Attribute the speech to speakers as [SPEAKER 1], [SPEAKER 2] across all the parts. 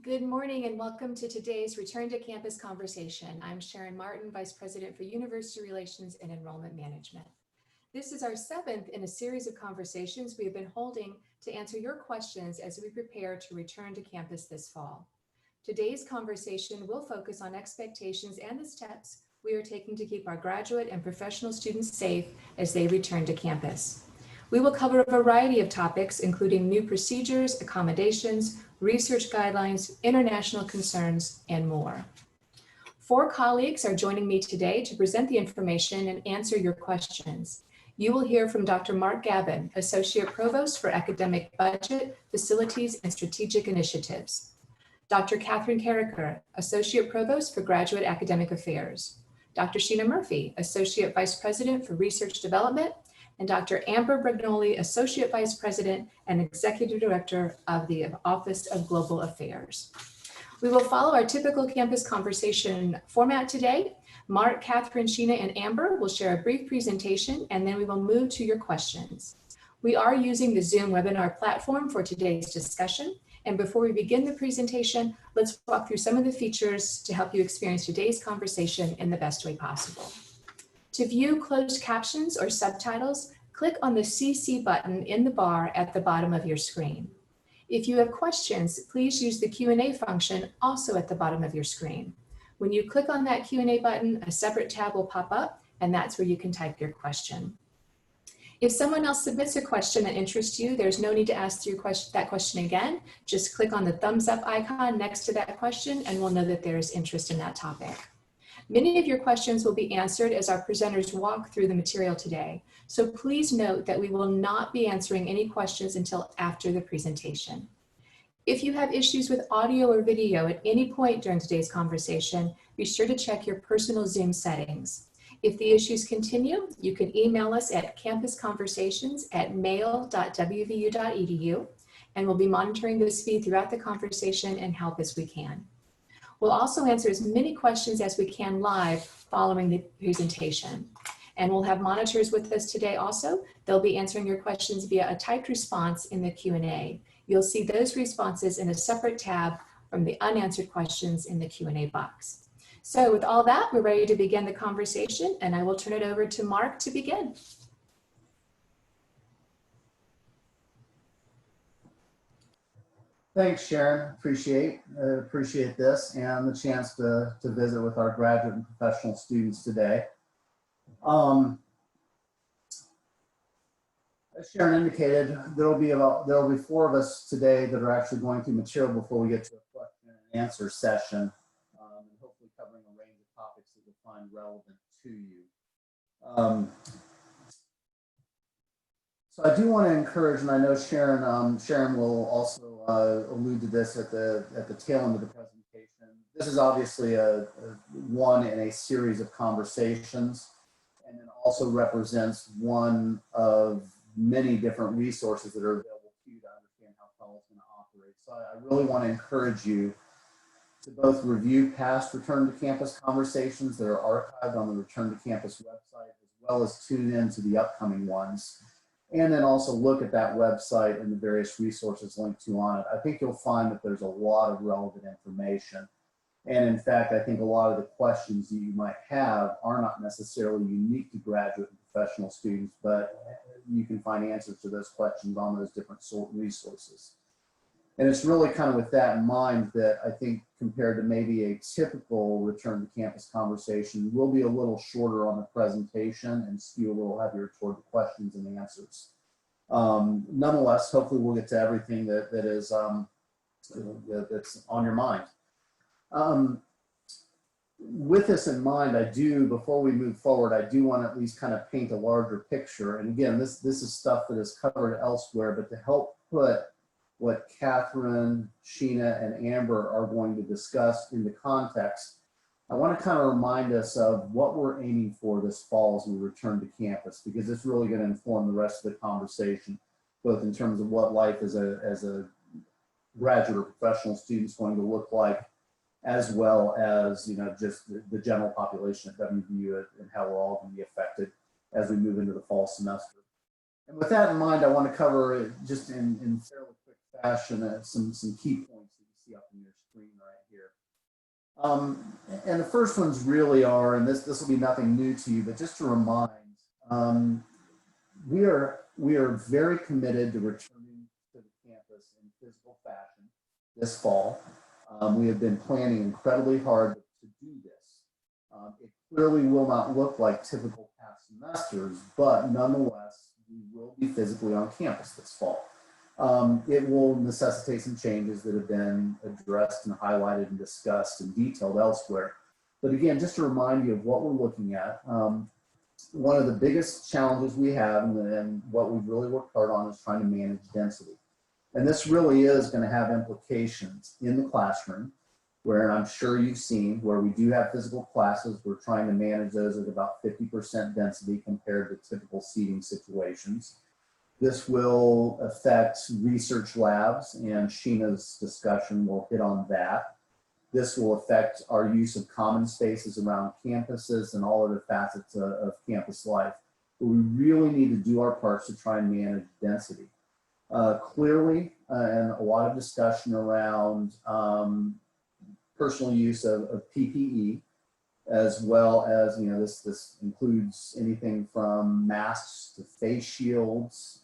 [SPEAKER 1] Good morning and welcome to today's Return to Campus conversation. I'm Sharon Martin, Vice President for University Relations and Enrollment Management. This is our seventh in a series of conversations we have been holding to answer your questions as we prepare to return to campus this fall. Today's conversation will focus on expectations and the steps we are taking to keep our graduate and professional students safe as they return to campus. We will cover a variety of topics, including new procedures, accommodations, research guidelines, international concerns, and more. 4 colleagues are joining me today to present the information and answer your questions. You will hear from Dr. Mark Gavin, Associate Provost for Academic Budget, Facilities, and Strategic Initiatives. Dr. Katherine Karraker, Associate Provost for Graduate Academic Affairs. Dr. Sheena Murphy, Associate Vice President for Research Development, and Dr. Amber Brugnoli, Associate Vice President and Executive Director of the Office of Global Affairs. We will follow our typical campus conversation format today. Mark, Katherine, Sheena, and Amber will share a brief presentation, and then we will move to your questions. We are using the Zoom webinar platform for today's discussion. And before we begin the presentation, let's walk through some of the features to help you experience today's conversation in the best way possible. To view closed captions or subtitles, click on the CC button in the bar at the bottom of your screen. If you have questions, please use the Q&A function also at the bottom of your screen. When you click on that Q&A button, a separate tab will pop up, and that's where you can type your question. If someone else submits a question that interests you, there's no need to ask that question again. Just click on the thumbs up icon next to that question, and we'll know that there is interest in that topic. Many of your questions will be answered as our presenters walk through the material today. So please note that we will not be answering any questions until after the presentation. If you have issues with audio or video at any point during today's conversation, be sure to check your personal Zoom settings. If the issues continue, you can email us at campusconversations@mail.wvu.edu, and we'll be monitoring this feed throughout the conversation and help as we can. We'll also answer as many questions as we can live following the presentation. And we'll have monitors with us today also. They'll be answering your questions via a typed response in the Q&A. You'll see those responses in a separate tab from the unanswered questions in the Q&A box. So with all that, we're ready to begin the conversation, and I will turn it over to Mark to begin.
[SPEAKER 2] Thanks, Sharon. Appreciate this and the chance to visit with our graduate and professional students today. As Sharon indicated, there'll be 4 of us today that are actually going through material before we get to a question and answer session, and hopefully covering a range of topics that you'll find relevant to you. So I do want to encourage, and I know Sharon will also allude to this at the tail end of the presentation. This is obviously one in a series of conversations, and it also represents one of many different resources that are available to you to understand how Fellow is going to operate. So I really want to encourage you to both review past Return to Campus conversations that are archived on the Return to Campus website, as well as tune in to the upcoming ones. And then also look at that website and the various resources linked to on it. I think you'll find that there's a lot of relevant information. And in fact, I think a lot of the questions that you might have are not necessarily unique to graduate and professional students, but you can find answers to those questions on those different resources. And it's really kind of with that in mind that I think compared to maybe a typical Return to Campus conversation, we'll be a little shorter on the presentation and skew a little heavier toward the questions and answers. Nonetheless, hopefully we'll get to everything that's on your mind. With this in mind, before we move forward, I do want to at least kind of paint a larger picture. And again, this is stuff that is covered elsewhere, but to help put what Katherine, Sheena, and Amber are going to discuss into context, I want to kind of remind us of what we're aiming for this fall as we return to campus, because it's really going to inform the rest of the conversation, both in terms of what life as a graduate or professional student is going to look like, as well as just the general population at WVU and how we're all going to be affected as we move into the fall semester. And with that in mind, I want to cover just in fairly quick fashion some key points that you see up on your And the first ones really are, and this will be nothing new to you, but just to remind, um, we are very committed to returning to the campus in physical fashion this fall. We have been planning incredibly hard to do this. It clearly will not look like typical past semesters, but nonetheless, we will be physically on campus this fall. It will necessitate some changes that have been addressed and highlighted and discussed and detailed elsewhere. But again, just to remind you of what we're looking at, one of the biggest challenges we have and what we've really worked hard on is trying to manage density. And this really is going to have implications in the classroom, where I'm sure you've seen where we do have physical classes. We're trying to manage those at about 50% density compared to typical seating situations. This will affect research labs, and Sheena's discussion will hit on that. This will affect our use of common spaces around campuses and all other facets of campus life. But we really need to do our parts to try and manage density. Clearly, and a lot of discussion around personal use of PPE, as well as, this includes anything from masks to face shields.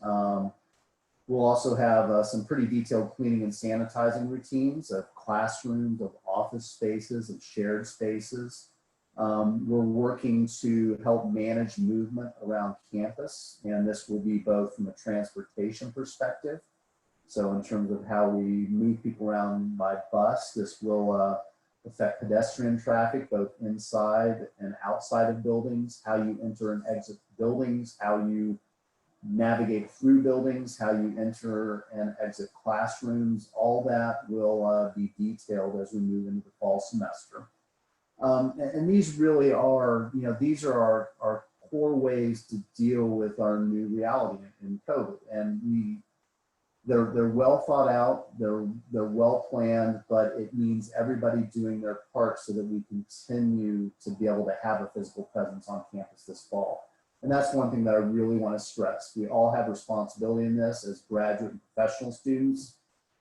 [SPEAKER 2] We'll also have some pretty detailed cleaning and sanitizing routines of classrooms, of office spaces, of shared spaces. We're working to help manage movement around campus, and this will be both from a transportation perspective. So in terms of how we move people around by bus, this will affect pedestrian traffic, both inside and outside of buildings, how you enter and exit buildings, how you navigate through buildings, how you enter and exit classrooms. All that will be detailed as we move into the fall semester. And these really are, these are our core ways to deal with our new reality in COVID. And they're well thought out, they're well planned, but it means everybody doing their part so that we continue to be able to have a physical presence on campus this fall. And that's one thing that I really want to stress. We all have responsibility in this as graduate and professional students,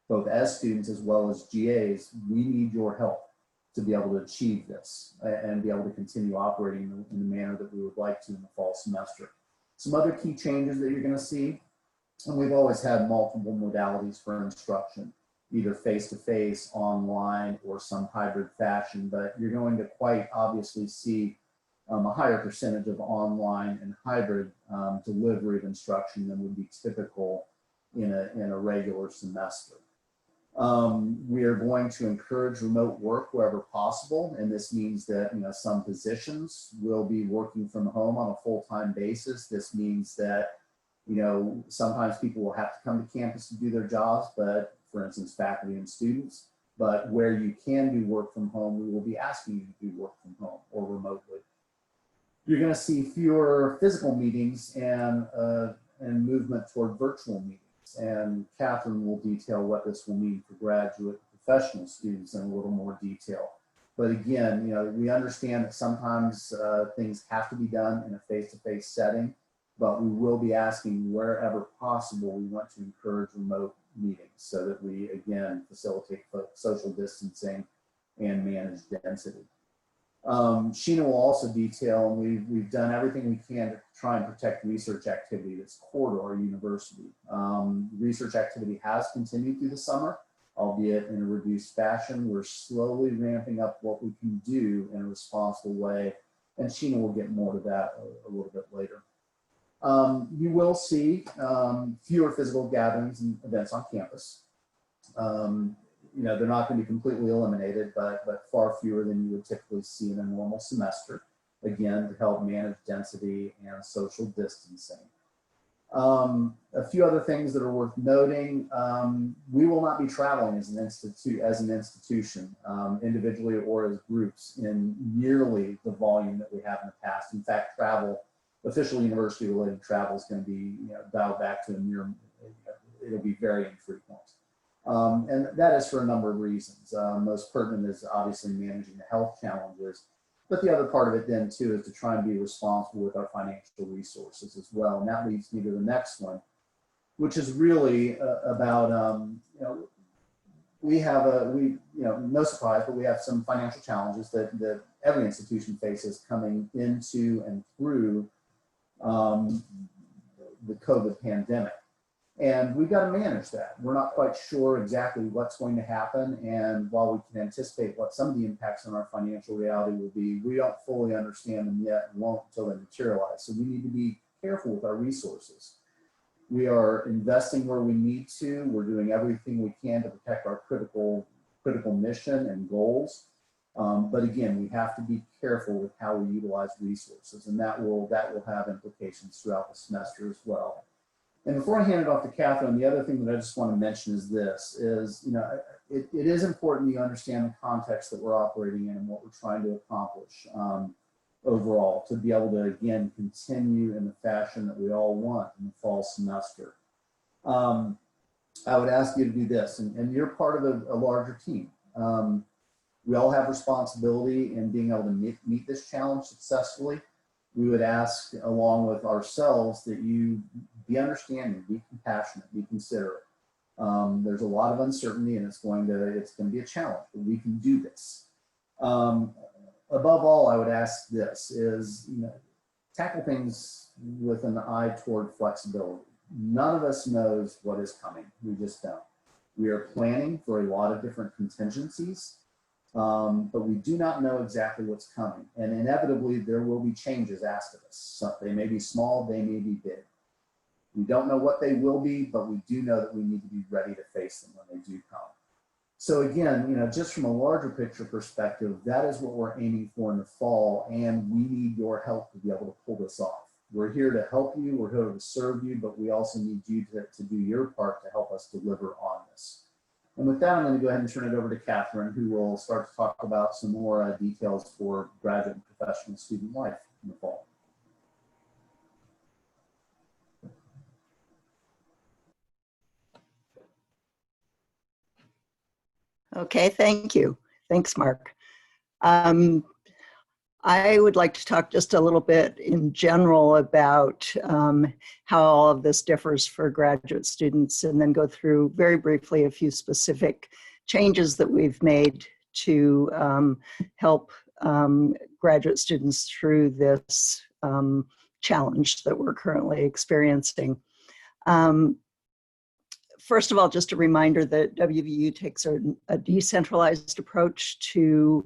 [SPEAKER 2] both as students as well as GAs. We need your help to be able to achieve this and be able to continue operating in the manner that we would like to in the fall semester. Some other key changes that you're going to see, and we've always had multiple modalities for instruction, either face-to-face, online, or some hybrid fashion, but you're going to quite obviously see a higher percentage of online and hybrid delivery of instruction than would be typical in a regular semester. We are going to encourage remote work wherever possible, and this means that some positions will be working from home on a full-time basis. This means that sometimes people will have to come to campus to do their jobs, but for instance, faculty and students. But where you can do work from home, we will be asking you to do work from home or remotely. You're going to see fewer physical meetings and movement toward virtual meetings. And Katherine will detail what this will mean for graduate and professional students in a little more detail. But again, we understand that sometimes things have to be done in a face-to-face setting, but we will be asking wherever possible, we want to encourage remote meetings so that we, again, facilitate social distancing and manage density. Sheena will also detail, and we've done everything we can to try and protect research activity that's core to our university. Research activity has continued through the summer, albeit in a reduced fashion. We're slowly ramping up what we can do in a responsible way, and Sheena will get more to that a little bit later. You will see fewer physical gatherings and events on campus. They're not going to be completely eliminated, but far fewer than you would typically see in a normal semester, again, to help manage density and social distancing. A few other things that are worth noting, we will not be traveling as an institution, individually or as groups, in nearly the volume that we have in the past. In fact, official university-related travel is going to be dialed back to it'll be very infrequent. And that is for a number of reasons. Most pertinent is obviously managing the health challenges, but the other part of it then too is to try and be responsible with our financial resources as well. And that leads me to the next one, which is really about, we have no surprise, but we have some financial challenges that every institution faces coming into and through the COVID pandemic. And we've got to manage that. We're not quite sure exactly what's going to happen. And while we can anticipate what some of the impacts on our financial reality will be, we don't fully understand them yet and won't until they materialize. So we need to be careful with our resources. We are investing where we need to. We're doing everything we can to protect our critical mission and goals. But again, we have to be careful with how we utilize resources, and that will have implications throughout the semester as well. And before I hand it off to Katherine, the other thing that I just want to mention is this: it is important you understand the context that we're operating in and what we're trying to accomplish overall, to be able to again continue in the fashion that we all want in the fall semester. I would ask you to do this, and you're part of a larger team. We all have responsibility in being able to meet this challenge successfully. We would ask, along with ourselves, that you be understanding, be compassionate, be considerate. There's a lot of uncertainty, and it's going to be a challenge, but we can do this. Above all, I would ask this: tackle things with an eye toward flexibility. None of us knows what is coming. We just don't. We are planning for a lot of different contingencies. But we do not know exactly what's coming. And inevitably, there will be changes asked of us. So they may be small, they may be big. We don't know what they will be, but we do know that we need to be ready to face them when they do come. So again, just from a larger picture perspective, that is what we're aiming for in the fall, and we need your help to be able to pull this off. We're here to help you, we're here to serve you, but we also need you to do your part to help us deliver on this. And with that, I'm going to go ahead and turn it over to Katherine, who will start to talk about some more details for graduate and professional student life in the fall.
[SPEAKER 3] Okay, thank you. Thanks, Mark. I would like to talk just a little bit in general about how all of this differs for graduate students, and then go through very briefly a few specific changes that we've made to help graduate students through this challenge that we're currently experiencing. First of all, just a reminder that WVU takes a decentralized approach to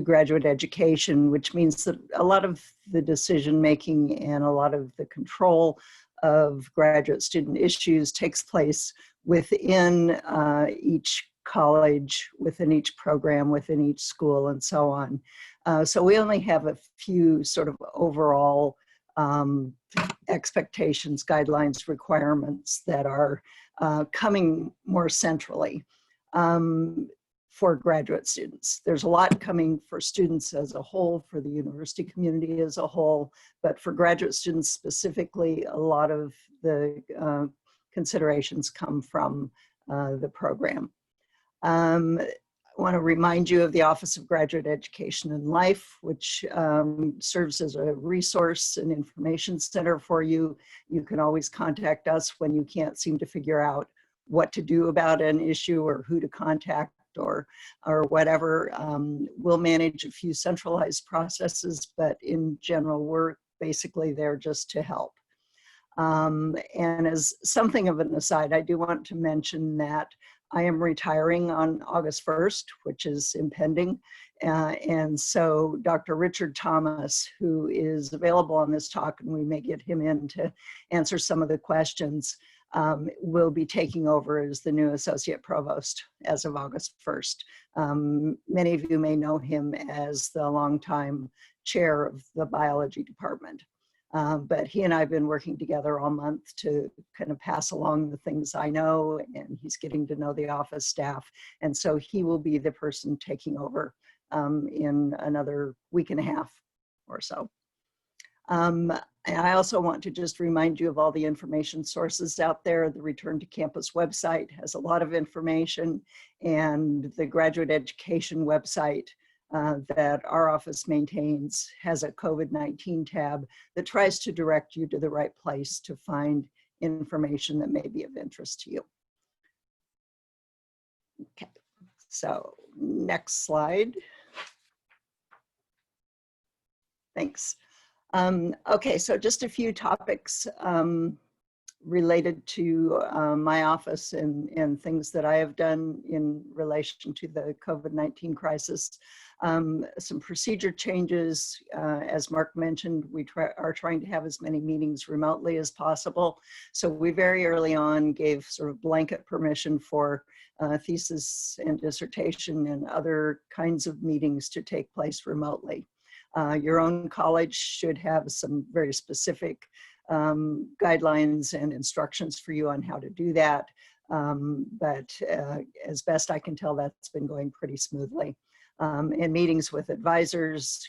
[SPEAKER 3] graduate education, which means that a lot of the decision-making and a lot of the control of graduate student issues takes place within each college, within each program, within each school, and so on. So we only have a few sort of overall expectations, guidelines, requirements that are coming more centrally for graduate students. There's a lot coming for students as a whole, for the university community as a whole, but for graduate students specifically, a lot of the considerations come from the program. I want to remind you of the Office of Graduate Education and Life, which serves as a resource and information center for you. You can always contact us when you can't seem to figure out what to do about an issue or who to contact or whatever. We'll manage a few centralized processes, but in general, we're basically there just to help. And as something of an aside, I do want to mention that I am retiring on August 1st, which is impending. And so Dr. Richard Thomas, who is available on this talk, and we may get him in to answer some of the questions, will be taking over as the new Associate Provost as of August 1st. Many of you may know him as the longtime chair of the biology department. But he and I have been working together all month to kind of pass along the things I know, and he's getting to know the office staff. And so he will be the person taking over in another week and a half or so. And I also want to just remind you of all the information sources out there. The Return to Campus website has a lot of information, and the graduate education website that our office maintains has a COVID-19 tab that tries to direct you to the right place to find information that may be of interest to you. Okay, so next slide. Thanks. Okay, so just a few topics related to my office and things that I have done in relation to the COVID-19 crisis. Some procedure changes, as Mark mentioned, we are trying to have as many meetings remotely as possible. So we very early on gave sort of blanket permission for thesis and dissertation and other kinds of meetings to take place remotely. Your own college should have some very specific guidelines and instructions for you on how to do that. But as best I can tell, that's been going pretty smoothly. In meetings with advisors,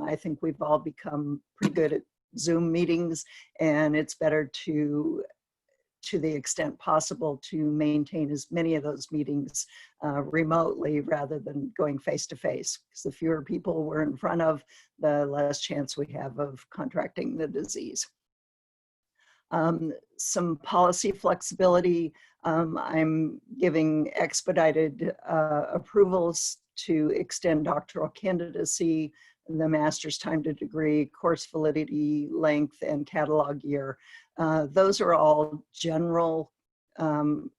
[SPEAKER 3] I think we've all become pretty good at Zoom meetings, and it's better to the extent possible to maintain as many of those meetings remotely rather than going face to face, because the fewer people we're in front of, the less chance we have of contracting the disease. Some policy flexibility. I'm giving expedited approvals to extend doctoral candidacy, the master's time to degree, course validity length, and catalog year. Those are all general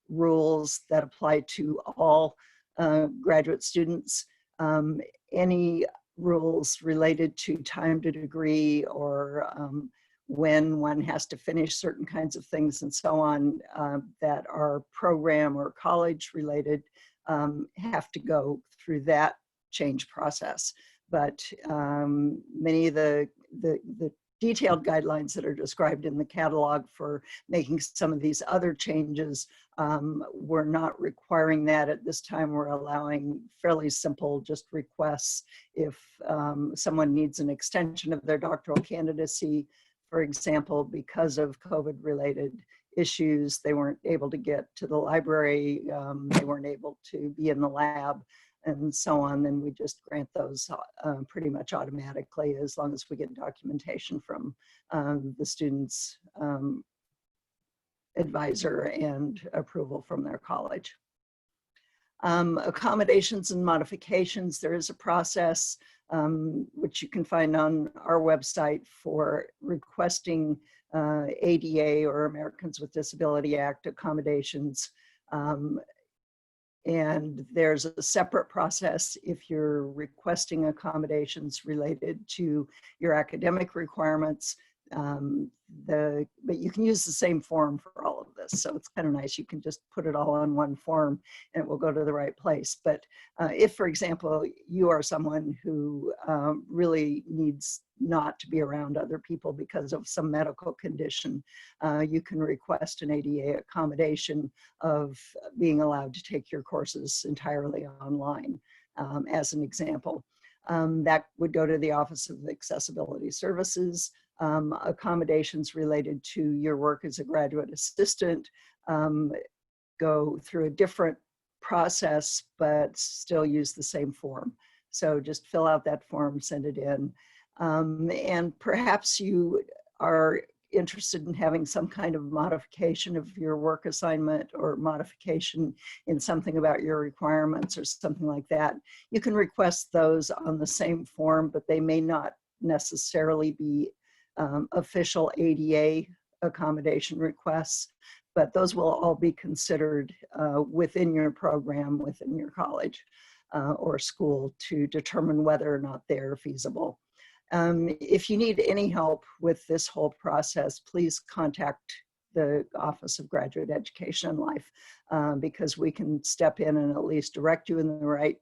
[SPEAKER 3] rules that apply to all graduate students. Any rules related to time to degree or when one has to finish certain kinds of things and so on that are program or college related have to go through that change process. But many of the detailed guidelines that are described in the catalog for making some of these other changes, we're not requiring that at this time. We're allowing fairly simple just requests. If someone needs an extension of their doctoral candidacy, for example, because of COVID-related issues, they weren't able to get to the library, they weren't able to be in the lab, and so on, then we just grant those pretty much automatically as long as we get documentation from the student's advisor and approval from their college. Accommodations and modifications, there is a process which you can find on our website for requesting ADA or Americans with Disability Act accommodations. And there's a separate process if you're requesting accommodations related to your academic requirements. But you can use the same form for all of this. So it's kind of nice. You can just put it all on one form and it will go to the right place. But if, for example, you are someone who really needs not to be around other people because of some medical condition, you can request an ADA accommodation of being allowed to take your courses entirely online, as an example. That would go to the Office of Accessibility Services. Accommodations related to your work as a graduate assistant go through a different process, but still use the same form. So just fill out that form, send it in. And perhaps you are interested in having some kind of modification of your work assignment or modification in something about your requirements or something like that. You can request those on the same form, but they may not necessarily be official ADA accommodation requests, but those will all be considered within your program, within your college or school to determine whether or not they're feasible. If you need any help with this whole process, please contact the Office of Graduate Education and Life because we can step in and at least direct you in the right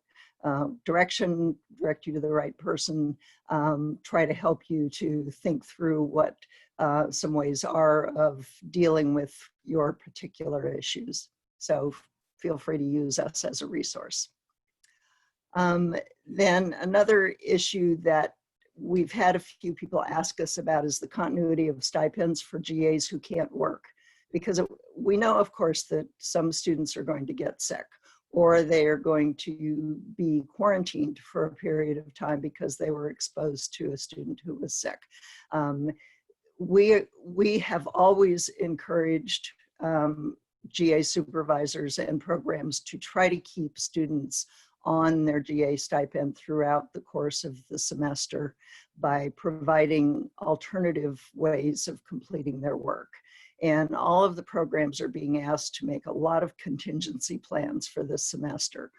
[SPEAKER 3] direction, direct you to the right person, try to help you to think through what some ways are of dealing with your particular issues. So feel free to use us as a resource. Then another issue that we've had a few people ask us about is the continuity of stipends for GAs who can't work. Because we know, of course, that some students are going to get sick or they are going to be quarantined for a period of time because they were exposed to a student who was sick. We have always encouraged GA supervisors and programs to try to keep students on their GA stipend throughout the course of the semester by providing alternative ways of completing their work. And all of the programs are being asked to make a lot of contingency plans for this semester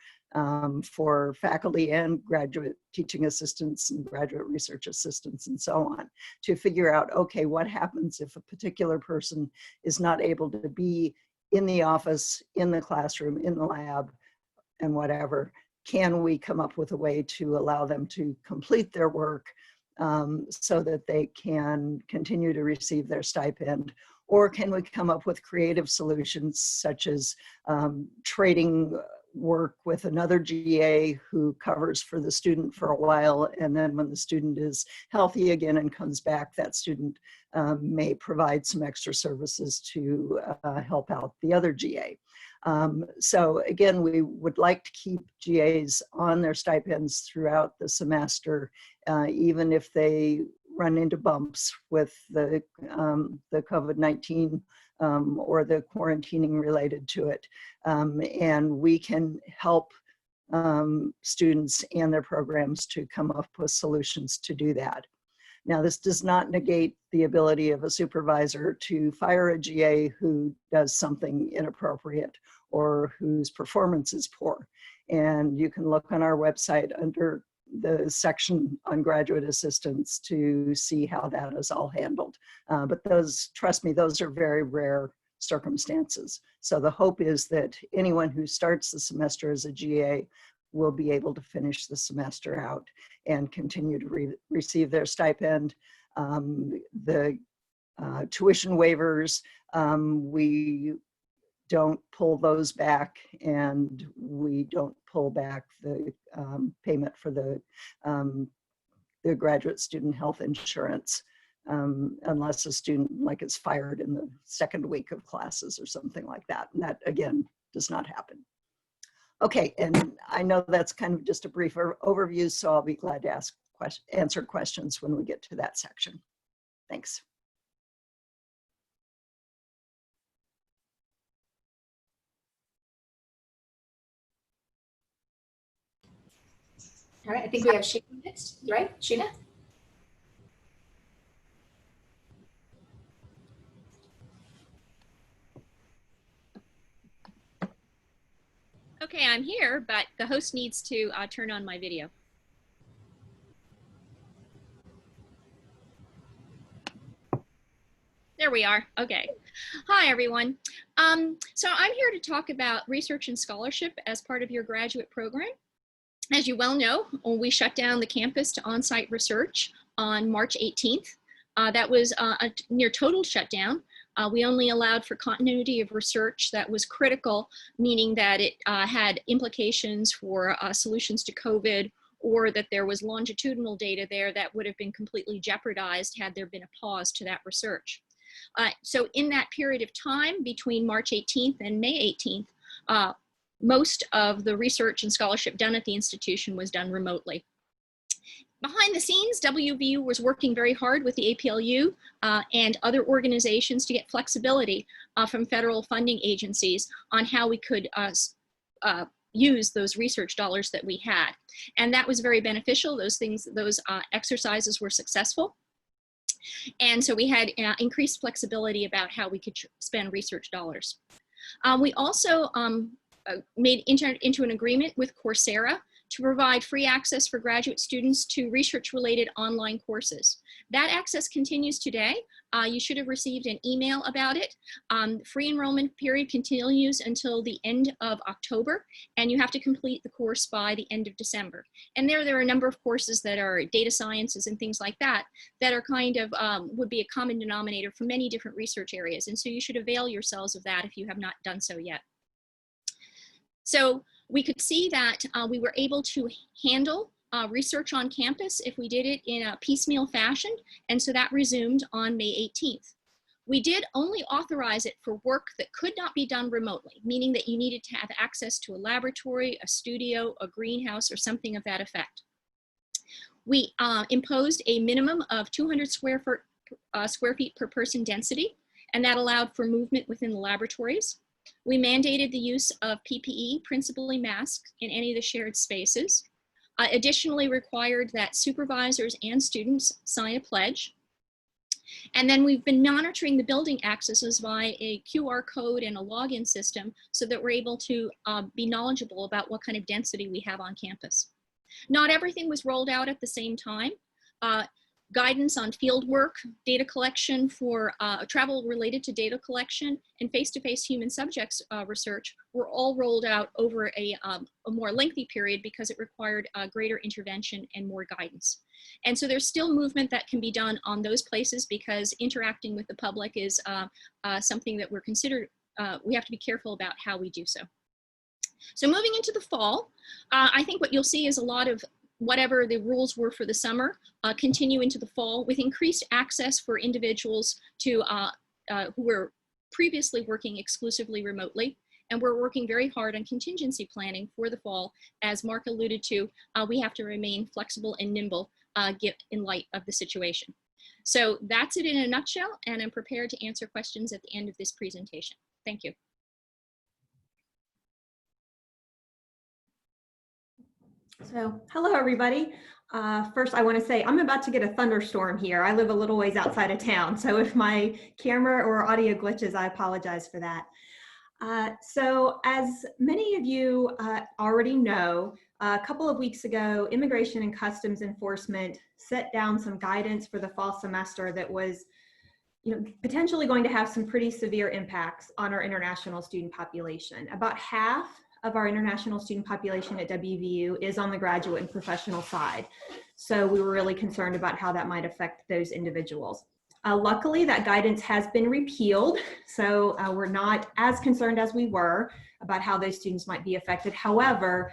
[SPEAKER 3] for faculty and graduate teaching assistants and graduate research assistants and so on, to figure out, okay, what happens if a particular person is not able to be in the office, in the classroom, in the lab, and whatever. Can we come up with a way to allow them to complete their work so that they can continue to receive their stipend? Or can we come up with creative solutions such as trading work with another GA who covers for the student for a while, and then when the student is healthy again and comes back, that student may provide some extra services to help out the other GA. So again, we would like to keep GAs on their stipends throughout the semester, even if they run into bumps with the COVID-19 or the quarantining related to it. And we can help students and their programs to come up with solutions to do that. Now, this does not negate the ability of a supervisor to fire a GA who does something inappropriate or whose performance is poor. And you can look on our website under the section on graduate assistants to see how that is all handled. But those, trust me, those are very rare circumstances. So the hope is that anyone who starts the semester as a GA will be able to finish the semester out and continue to receive their stipend. The tuition waivers, we don't pull those back, and we don't pull back the payment for the graduate student health insurance unless a student is fired in the second week of classes or something like that. And that, again, does not happen. Okay, and I know that's kind of just a brief overview, so I'll be glad to answer questions when we get to that section. Thanks.
[SPEAKER 1] All right, I think we have Sheena next, right? Sheena?
[SPEAKER 4] Okay, I'm here, but the host needs to turn on my video. There we are. Okay. Hi, everyone. So I'm here to talk about research and scholarship as part of your graduate program. As you well know, we shut down the campus to on-site research on March 18th. That was a near total shutdown. We only allowed for continuity of research that was critical, meaning that it had implications for solutions to COVID, or that there was longitudinal data there that would have been completely jeopardized had there been a pause to that research. So in that period of time between March 18th and May 18th, most of the research and scholarship done at the institution was done remotely. Behind the scenes, WVU was working very hard with the APLU and other organizations to get flexibility from federal funding agencies on how we could use those research dollars that we had. And that was very beneficial. Those exercises were successful. And so we had increased flexibility about how we could spend research dollars. We also entered into an agreement with Coursera to provide free access for graduate students to research-related online courses. That access continues today. You should have received an email about it. Free enrollment period continues until the end of October, and you have to complete the course by the end of December. And there are a number of courses that are data sciences and things like that, that are kind of, would be a common denominator for many different research areas. And so you should avail yourselves of that if you have not done so yet. So we could see that we were able to handle research on campus if we did it in a piecemeal fashion, and so that resumed on May 18th. We did only authorize it for work that could not be done remotely, meaning that you needed to have access to a laboratory, a studio, a greenhouse, or something of that effect. We imposed a minimum of 200 square feet per person density, and that allowed for movement within the laboratories. We mandated the use of PPE, principally masks, in any of the shared spaces. Additionally, required that supervisors and students sign a pledge. And then we've been monitoring the building accesses via a QR code and a login system so that we're able to be knowledgeable about what kind of density we have on campus. Not everything was rolled out at the same time. Guidance on field work, data collection for travel related to data collection, and face-to-face human subjects research were all rolled out over a more lengthy period because it required greater intervention and more guidance. And so there's still movement that can be done on those places because interacting with the public is something that we're considered, we have to be careful about how we do so. So moving into the fall, I think what you'll see is a lot of whatever the rules were for the summer continue into the fall with increased access for individuals to who were previously working exclusively remotely. And we're working very hard on contingency planning for the fall. As Mark alluded to, we have to remain flexible and nimble in light of the situation. So that's it in a nutshell, and I'm prepared to answer questions at the end of this presentation. Thank you.
[SPEAKER 5] So, hello everybody. First, I want to say I'm about to get a thunderstorm here. I live a little ways outside of town, so if my camera or audio glitches, I apologize for that. So, as many of you already know, a couple of weeks ago, Immigration and Customs Enforcement set down some guidance for the fall semester that was, potentially going to have some pretty severe impacts on our international student population. About half of our international student population at WVU is on the graduate and professional side. So we were really concerned about how that might affect those individuals. Luckily, that guidance has been repealed, so we're not as concerned as we were about how those students might be affected. However,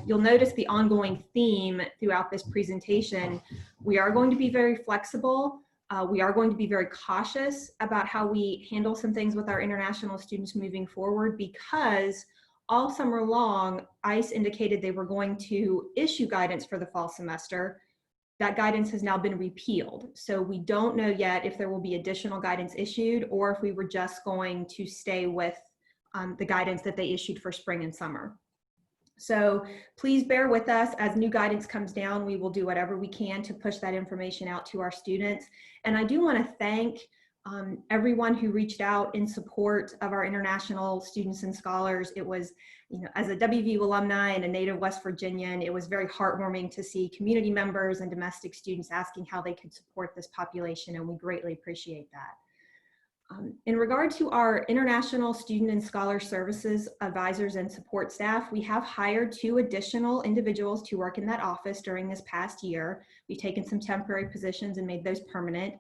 [SPEAKER 5] you'll notice the ongoing theme throughout this presentation. We are going to be very flexible. We are going to be very cautious about how we handle some things with our international students moving forward, because all summer long, ICE indicated they were going to issue guidance for the fall semester. That guidance has now been repealed. So we don't know yet if there will be additional guidance issued or if we were just going to stay with the guidance that they issued for spring and summer. So please bear with us. As new guidance comes down, we will do whatever we can to push that information out to our students. And I do want to thank everyone who reached out in support of our international students and scholars. It was, as a WVU alumni and a native West Virginian, it was very heartwarming to see community members and domestic students asking how they could support this population, and we greatly appreciate that. In regard to our international student and scholar services advisors and support staff, we have hired 2 additional individuals to work in that office during this past year. We've taken some temporary positions and made those permanent.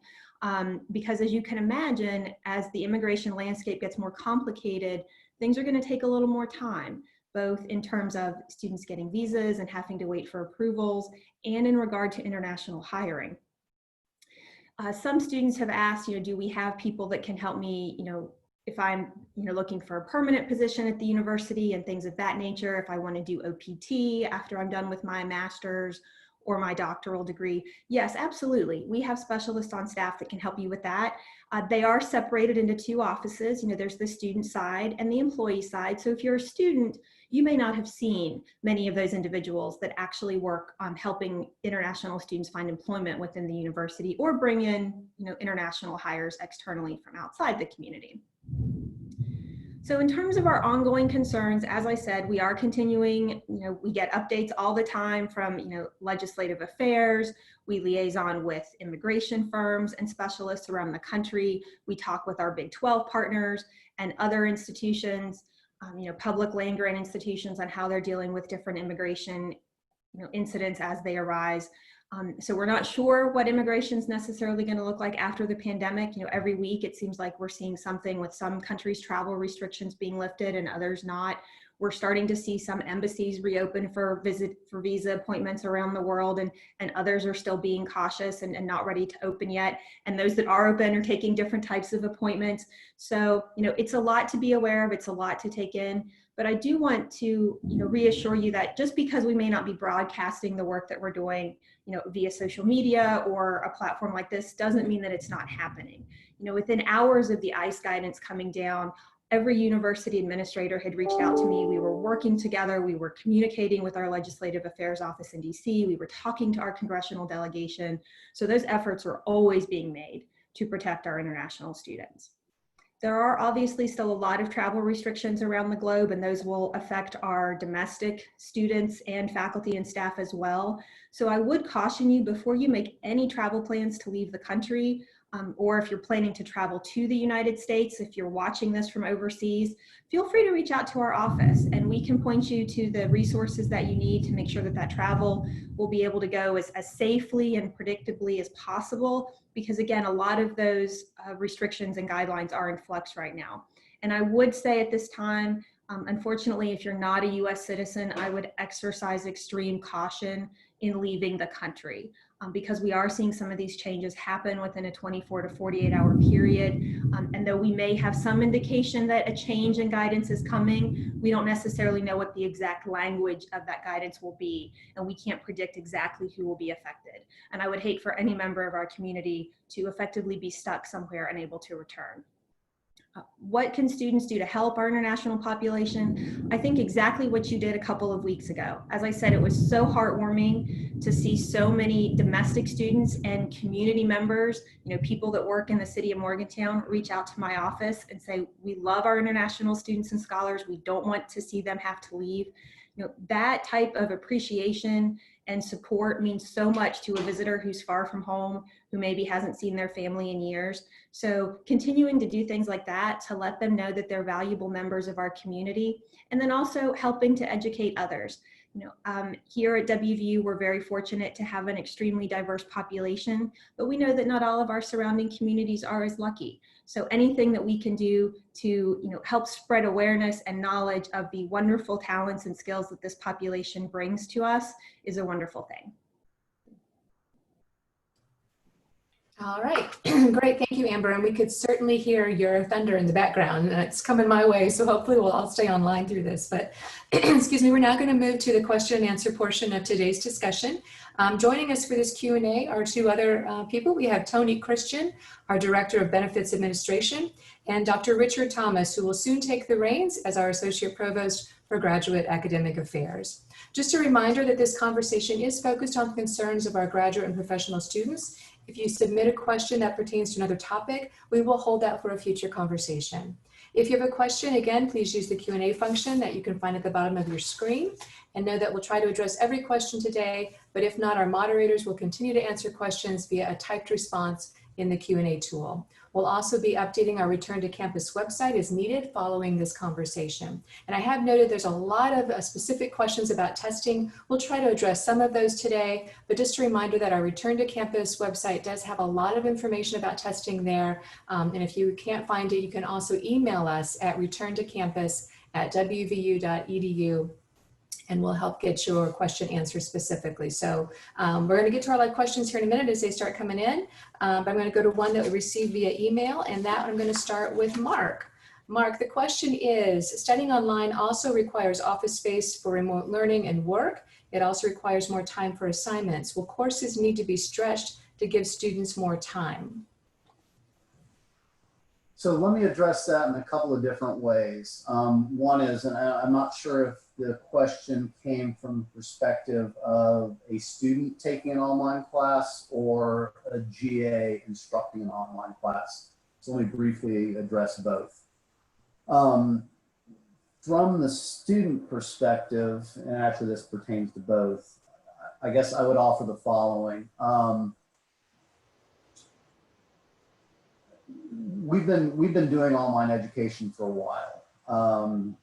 [SPEAKER 5] Because as you can imagine, as the immigration landscape gets more complicated, things are going to take a little more time, both in terms of students getting visas and having to wait for approvals, and in regard to international hiring. Some students have asked, do we have people that can help me, if I'm, looking for a permanent position at the university and things of that nature, if I want to do OPT after I'm done with my master's or my doctoral degree? Yes, absolutely. We have specialists on staff that can help you with that. They are separated into 2 offices. There's the student side and the employee side. So if you're a student, you may not have seen many of those individuals that actually work on helping international students find employment within the university or bring in, international hires externally from outside the community. So in terms of our ongoing concerns, as I said, we are continuing, we get updates all the time from, legislative affairs. We liaison with immigration firms and specialists around the country. We talk with our Big 12 partners and other institutions, public land grant institutions, on how they're dealing with different immigration, incidents as they arise. So we're not sure what immigration is necessarily going to look like after the pandemic. Every week it seems like we're seeing something with some countries' travel restrictions being lifted and others not. We're starting to see some embassies reopen for visa appointments around the world, and others are still being cautious and not ready to open yet. And those that are open are taking different types of appointments. So, it's a lot to be aware of. It's a lot to take in. But I do want to, reassure you that just because we may not be broadcasting the work that we're doing, via social media or a platform like this, doesn't mean that it's not happening. Within hours of the ICE guidance coming down, every university administrator had reached out to me. We were working together. We were communicating with our legislative affairs office in DC. We were talking to our congressional delegation. So those efforts were always being made to protect our international students. There are obviously still a lot of travel restrictions around the globe, and those will affect our domestic students and faculty and staff as well. So I would caution you, before you make any travel plans to leave the country, or if you're planning to travel to the United States, if you're watching this from overseas, feel free to reach out to our office and we can point you to the resources that you need to make sure that that travel will be able to go as safely and predictably as possible. Because again, a lot of those restrictions and guidelines are in flux right now. And I would say at this time, unfortunately, if you're not a US citizen, I would exercise extreme caution in leaving the country. Because we are seeing some of these changes happen within a 24 to 48 hour period. And though we may have some indication that a change in guidance is coming, we don't necessarily know what the exact language of that guidance will be. And we can't predict exactly who will be affected. And I would hate for any member of our community to effectively be stuck somewhere unable to return. What can students do to help our international population? I think exactly what you did a couple of weeks ago. As I said, it was so heartwarming to see so many domestic students and community members, people that work in the city of Morgantown, reach out to my office and say, we love our international students and scholars. We don't want to see them have to leave. That type of appreciation and support means so much to a visitor who's far from home, who maybe hasn't seen their family in years. So continuing to do things like that to let them know that they're valuable members of our community, and then also helping to educate others. Here at WVU, we're very fortunate to have an extremely diverse population, but we know that not all of our surrounding communities are as lucky. So anything that we can do to help spread awareness and knowledge of the wonderful talents and skills that this population brings to us is a wonderful thing.
[SPEAKER 1] All right, great, thank you, Amber. And we could certainly hear your thunder in the background, and it's coming my way, so hopefully we'll all stay online through this. But excuse me, we're now going to move to the question and answer portion of today's discussion. Joining us for this Q&A are two other people. We have Tony Christian, our Director of Benefits Administration, and Dr. Richard Thomas, who will soon take the reins as our Associate Provost for Graduate Academic Affairs. Just a reminder that this conversation is focused on the concerns of our graduate and professional students. If you submit a question that pertains to another topic, we will hold that for a future conversation. If you have a question, again, please use the Q&A function that you can find at the bottom of your screen. And know that we'll try to address every question today, but if not, our moderators will continue to answer questions via a typed response in the Q&A tool. We'll also be updating our Return to Campus website as needed following this conversation. And I have noted there's a lot of specific questions about testing. We'll try to address some of those today, but just a reminder that our Return to Campus website does have a lot of information about testing there. And if you can't find it, you can also email us at returntocampus@wvu.edu. and we'll help get your question answered specifically. So we're going to get to our live questions here in a minute as they start coming in. But I'm going to go to one that we received via email, and that I'm going to start with Mark. Mark, the question is, studying online also requires office space for remote learning and work. It also requires more time for assignments. Will courses need to be stretched to give students more time?
[SPEAKER 2] So let me address that in a couple of different ways. One is, and I'm not sure if the question came from the perspective of a student taking an online class or a GA instructing an online class. So let me briefly address both. From the student perspective, and actually this pertains to both, I guess I would offer the following. We've been doing online education for a while.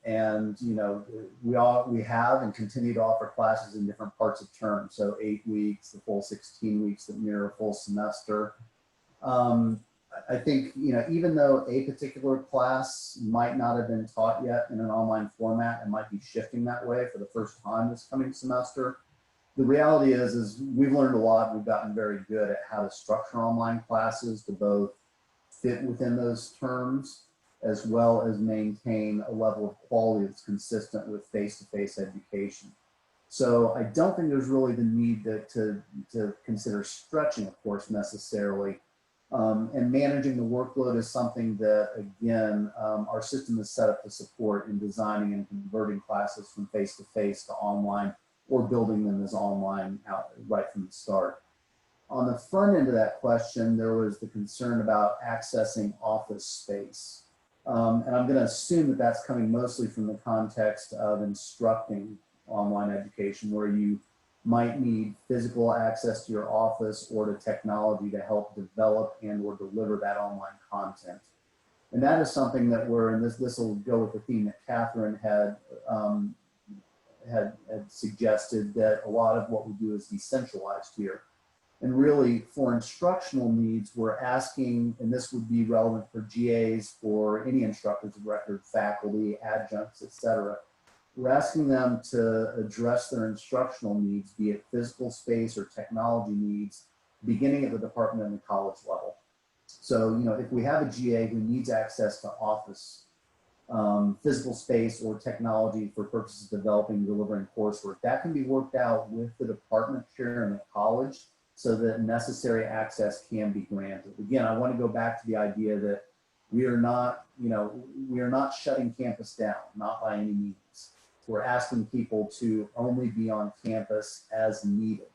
[SPEAKER 2] And we have and continue to offer classes in different parts of term. So 8 weeks, the full 16 weeks that mirror a full semester. I think, even though a particular class might not have been taught yet in an online format and might be shifting that way for the first time this coming semester, the reality is we've learned a lot. We've gotten very good at how to structure online classes to both fit within those terms, as well as maintain a level of quality that's consistent with face-to-face education. So I don't think there's really the need to consider stretching a course necessarily. And managing the workload is something that, again, our system is set up to support in designing and converting classes from face-to-face to online, or building them as online out right from the start. On the front end of that question, there was the concern about accessing office space. And I'm going to assume that that's coming mostly from the context of instructing online education, where you might need physical access to your office or to technology to help develop and or deliver that online content. And that is something that we're, and this will go with the theme that Katherine had suggested, that a lot of what we do is decentralized here. And really, for instructional needs, we're asking, and this would be relevant for GAs, for any instructors of record, faculty, adjuncts, et cetera. We're asking them to address their instructional needs, be it physical space or technology needs, beginning at the department and the college level. So, if we have a GA who needs access to office, physical space or technology for purposes of developing and delivering coursework, that can be worked out with the department chair and the college, so that necessary access can be granted. Again, I want to go back to the idea that we are not shutting campus down, not by any means. We're asking people to only be on campus as needed.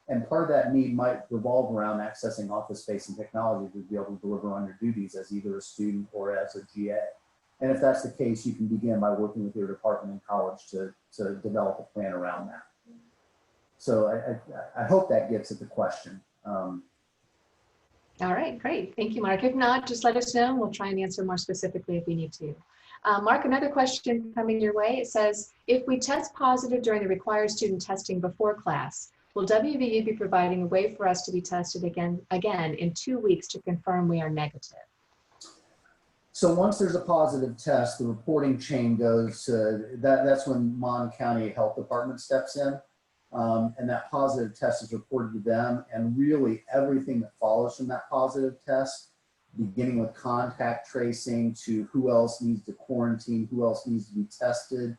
[SPEAKER 2] And part of that need might revolve around accessing office space and technology to be able to deliver on your duties as either a student or as a GA. And if that's the case, you can begin by working with your department and college to develop a plan around that. So I hope that gets at the question.
[SPEAKER 1] All right, great. Thank you, Mark. If not, just let us know. We'll try and answer more specifically if we need to. Mark, another question coming your way. It says, if we test positive during the required student testing before class, will WVU be providing a way for us to be tested again in 2 weeks to confirm we are negative?
[SPEAKER 2] So once there's a positive test, the reporting chain goes to, that's when Mon County Health Department steps in. And that positive test is reported to them, and really everything that follows from that positive test, beginning with contact tracing to who else needs to quarantine, who else needs to be tested,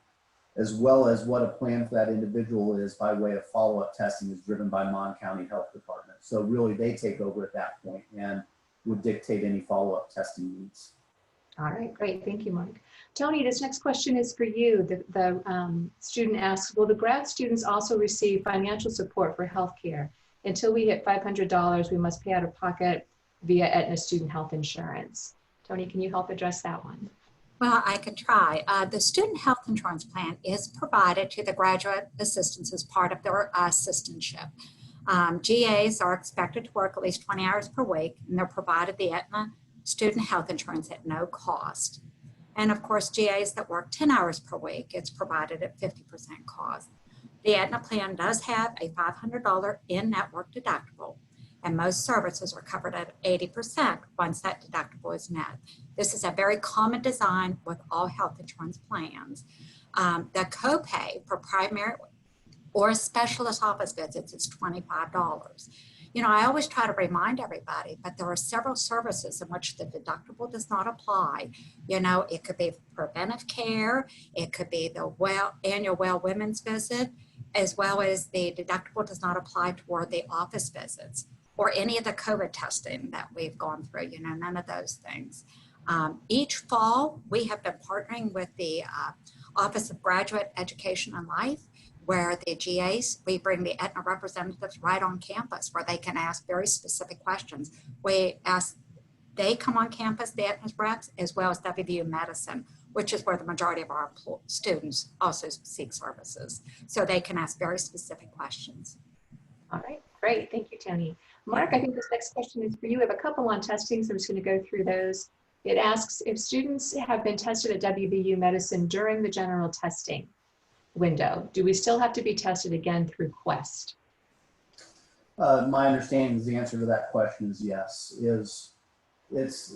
[SPEAKER 2] as well as what a plan for that individual is by way of follow-up testing, is driven by Mon County Health Department. So really they take over at that point and would dictate any follow-up testing needs.
[SPEAKER 1] All right, great. Thank you, Mark. Tony, this next question is for you. The student asks, will the grad students also receive financial support for healthcare? Until we hit $500, we must pay out of pocket via Aetna student health insurance. Tony, can you help address that one?
[SPEAKER 6] Well, I could try. The student health insurance plan is provided to the graduate assistants as part of their assistantship. GAs are expected to work at least 20 hours per week, and they're provided the Aetna student health insurance at no cost. And of course, GAs that work 10 hours per week, it's provided at 50% cost. The Aetna plan does have a $500 in-network deductible, and most services are covered at 80% once that deductible is met. This is a very common design with all health insurance plans. The copay for primary or specialist office visits is $25. I always try to remind everybody, but there are several services in which the deductible does not apply. It could be preventive care, it could be the annual well women's visit, as well as the deductible does not apply toward the office visits or any of the COVID testing that we've gone through, none of those things. Each fall, we have been partnering with the Office of Graduate Education and Life, where the GAs, we bring the Aetna representatives right on campus where they can ask very specific questions. They come on campus, the Aetna's reps, as well as WVU Medicine, which is where the majority of our students also seek services. So they can ask very specific questions.
[SPEAKER 1] All right, great. Thank you, Tony. Mark, I think this next question is for you. We have a couple on testing, so I'm just going to go through those. It asks, if students have been tested at WVU Medicine during the general testing window, do we still have to be tested again through Quest?
[SPEAKER 2] My understanding is the answer to that question is yes. It's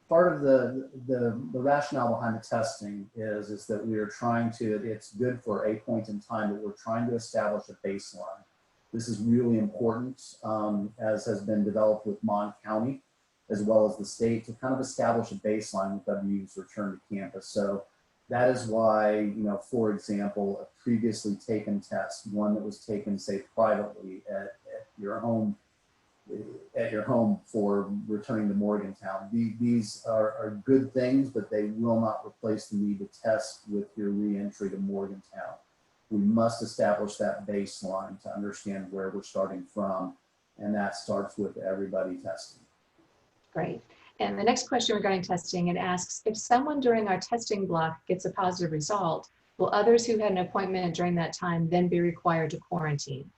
[SPEAKER 2] part of the rationale behind the testing is that we are trying to, it's good for a point in time, but we're trying to establish a baseline. This is really important, as has been developed with Mon County, as well as the state, to kind of establish a baseline with WVU's return to campus. So that is why, for example, a previously taken test, one that was taken, say, privately at your home at your home for returning to Morgantown. These are good things, but they will not replace the need to test with your reentry to Morgantown. We must establish that baseline to understand where we're starting from, and that starts with everybody testing.
[SPEAKER 1] Great. And the next question regarding testing, it asks, if someone during our testing block gets a positive result, will others who had an appointment during that time then be required to quarantine?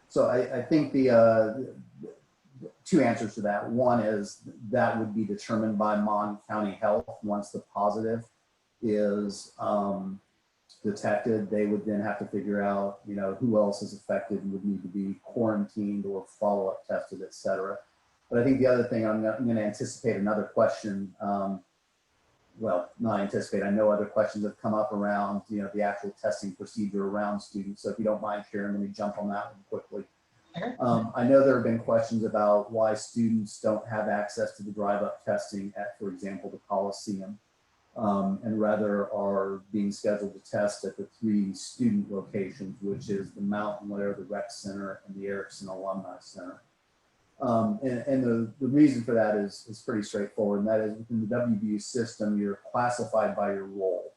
[SPEAKER 2] So I think the two answers to that. One is that would be determined by Mon County Health. Once the positive is detected, they would then have to figure out, you know, who else is affected and would need to be quarantined or follow-up tested, et cetera. But I think the other thing, I'm going to anticipate another question. Well, not anticipate, I know other questions have come up around, you know, the actual testing procedure around students. So if you don't mind, Sharon, let me jump on that one quickly.
[SPEAKER 1] Sure.
[SPEAKER 2] I know there have been questions about why students don't have access to the drive-up testing at, for example, the Coliseum, and rather are being scheduled to test at the 3 student locations, which is the Mountain Lair, the Rec Center, and the Erickson Alumni Center. And the reason for that is pretty straightforward, and that is within the WVU system, you're classified by your role.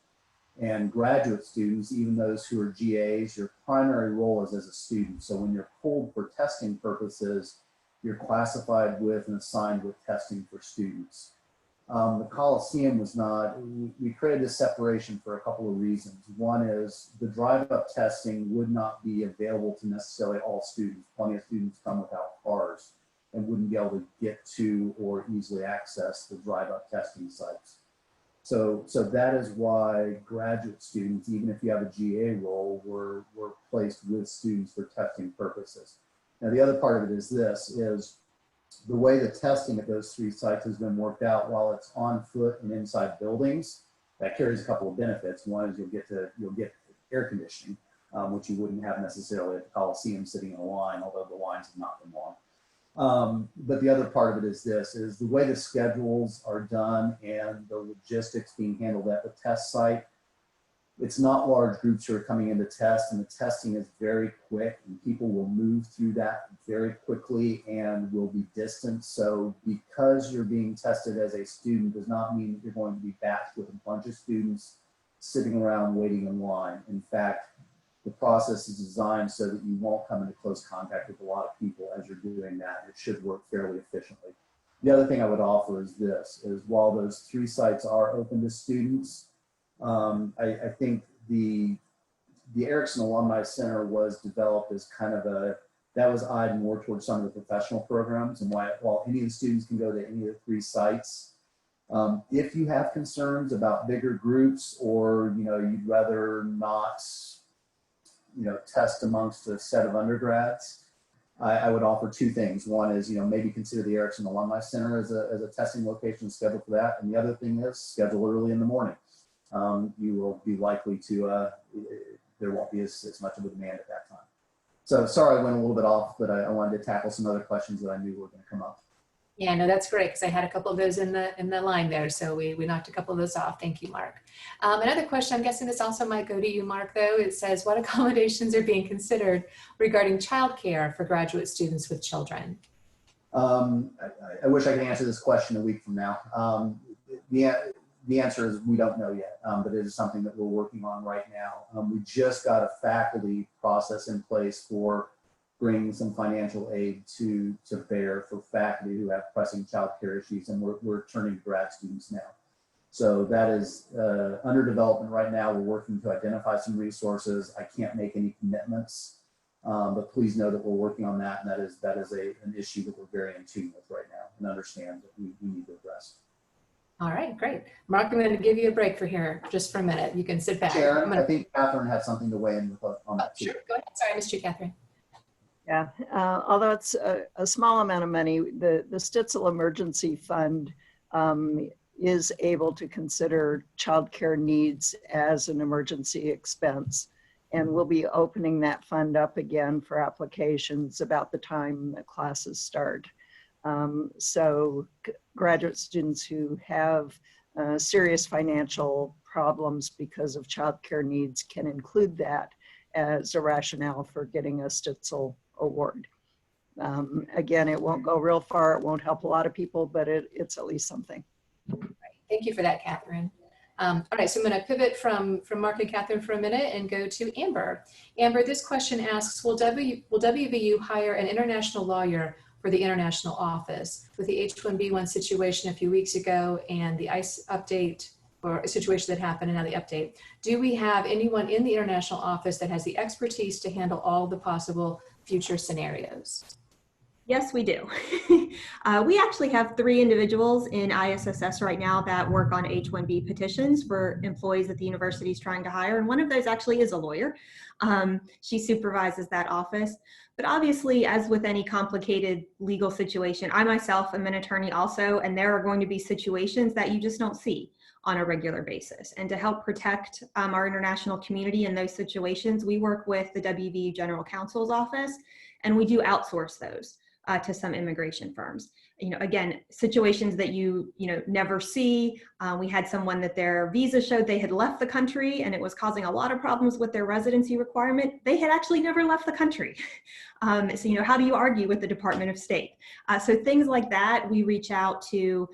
[SPEAKER 2] And graduate students, even those who are GAs, your primary role is as a student. So when you're pulled for testing purposes, you're classified with and assigned with testing for students. The Coliseum was not, we created this separation for a couple of reasons. One is the drive-up testing would not be available to necessarily all students. Plenty of students come without cars and wouldn't be able to get to or easily access the drive-up testing sites. So that is why graduate students, even if you have a GA role, were placed with students for testing purposes. Now, the other part of it is this, is the way the testing at those 3 sites has been worked out, while it's on foot and inside buildings, that carries a couple of benefits. One is you'll get air conditioning, which you wouldn't have necessarily at the Coliseum sitting in a line, although the lines have not been long. But the other part of it is this, is the way the schedules are done and the logistics being handled at the test site. It's not large groups who are coming in to test, and the testing is very quick, and people will move through that very quickly and will be distanced. So because you're being tested as a student does not mean that you're going to be batched with a bunch of students sitting around waiting in line. In fact, the process is designed so that you won't come into close contact with a lot of people as you're doing that. It should work fairly efficiently. The other thing I would offer is this, is while those 3 sites are open to students, I think the Erickson Alumni Center was developed as kind of that was eyed more towards some of the professional programs, and while any of the students can go to any of the 3 sites, if you have concerns about bigger groups, or, you know, you'd rather not, you know, test amongst a set of undergrads, I would offer 2 things. One is, you know, maybe consider the Erickson Alumni Center as a testing location scheduled for that. And the other thing is schedule early in the morning. You will be likely to, there won't be as much of a demand at that time. So sorry I went a little bit off, but I wanted to tackle some other questions that I knew were going to come up.
[SPEAKER 1] Yeah, no, that's great, because I had a couple of those in the line there. So we knocked a couple of those off. Thank you, Mark. Another question, I'm guessing this also might go to you, Mark, though. It says, what accommodations are being considered regarding childcare for graduate students with children?
[SPEAKER 2] I wish I could answer this question a week from now. The answer is we don't know yet, but it is something that we're working on right now. We just got a faculty process in place for bringing some financial aid to bear for faculty who have pressing childcare issues, and we're turning to grad students now. So that is under development right now. We're working to identify some resources. I can't make any commitments, but please know that we're working on that, and that is an issue that we're very in tune with right now and understand that we need to address.
[SPEAKER 1] All right, great. Mark, I'm going to give you a break for here just for a minute. You can sit back.
[SPEAKER 2] Sharon, I think Katherine had something to weigh in with on that too.
[SPEAKER 1] Sure, go ahead. Sorry, I missed you, Katherine.
[SPEAKER 3] Yeah, although it's a small amount of money, the Stitzel Emergency Fund is able to consider childcare needs as an emergency expense. And we'll be opening that fund up again for applications about the time that classes start. So graduate students who have serious financial problems because of childcare needs can include that as a rationale for getting a Stitzel award. Again, it won't go real far. It won't help a lot of people, but it's at least something.
[SPEAKER 1] Thank you for that, Catherine. All right, so I'm going to pivot from Mark and Catherine for a minute and go to Amber. Amber, this question asks, will WVU hire an international lawyer for the international office? With the H-1B1 situation a few weeks ago and the ICE update, or a situation that happened and now the update, do we have anyone in the international office that has the expertise to handle all the possible future scenarios?
[SPEAKER 5] Yes, we do. We actually have 3 individuals in ISSS right now that work on H-1B petitions for employees that the university is trying to hire. And one of those actually is a lawyer. She supervises that office. But obviously, as with any complicated legal situation, I myself am an attorney also, and there are going to be situations that you just don't see on a regular basis. And to help protect our international community in those situations, we work with the WVU General Counsel's office, and we do outsource those to some immigration firms. You know, again, situations that you never see. We had someone that their visa showed they had left the country and it was causing a lot of problems with their residency requirement. They had actually never left the country. So, how do you argue with the Department of State? So things like that, we reach out to,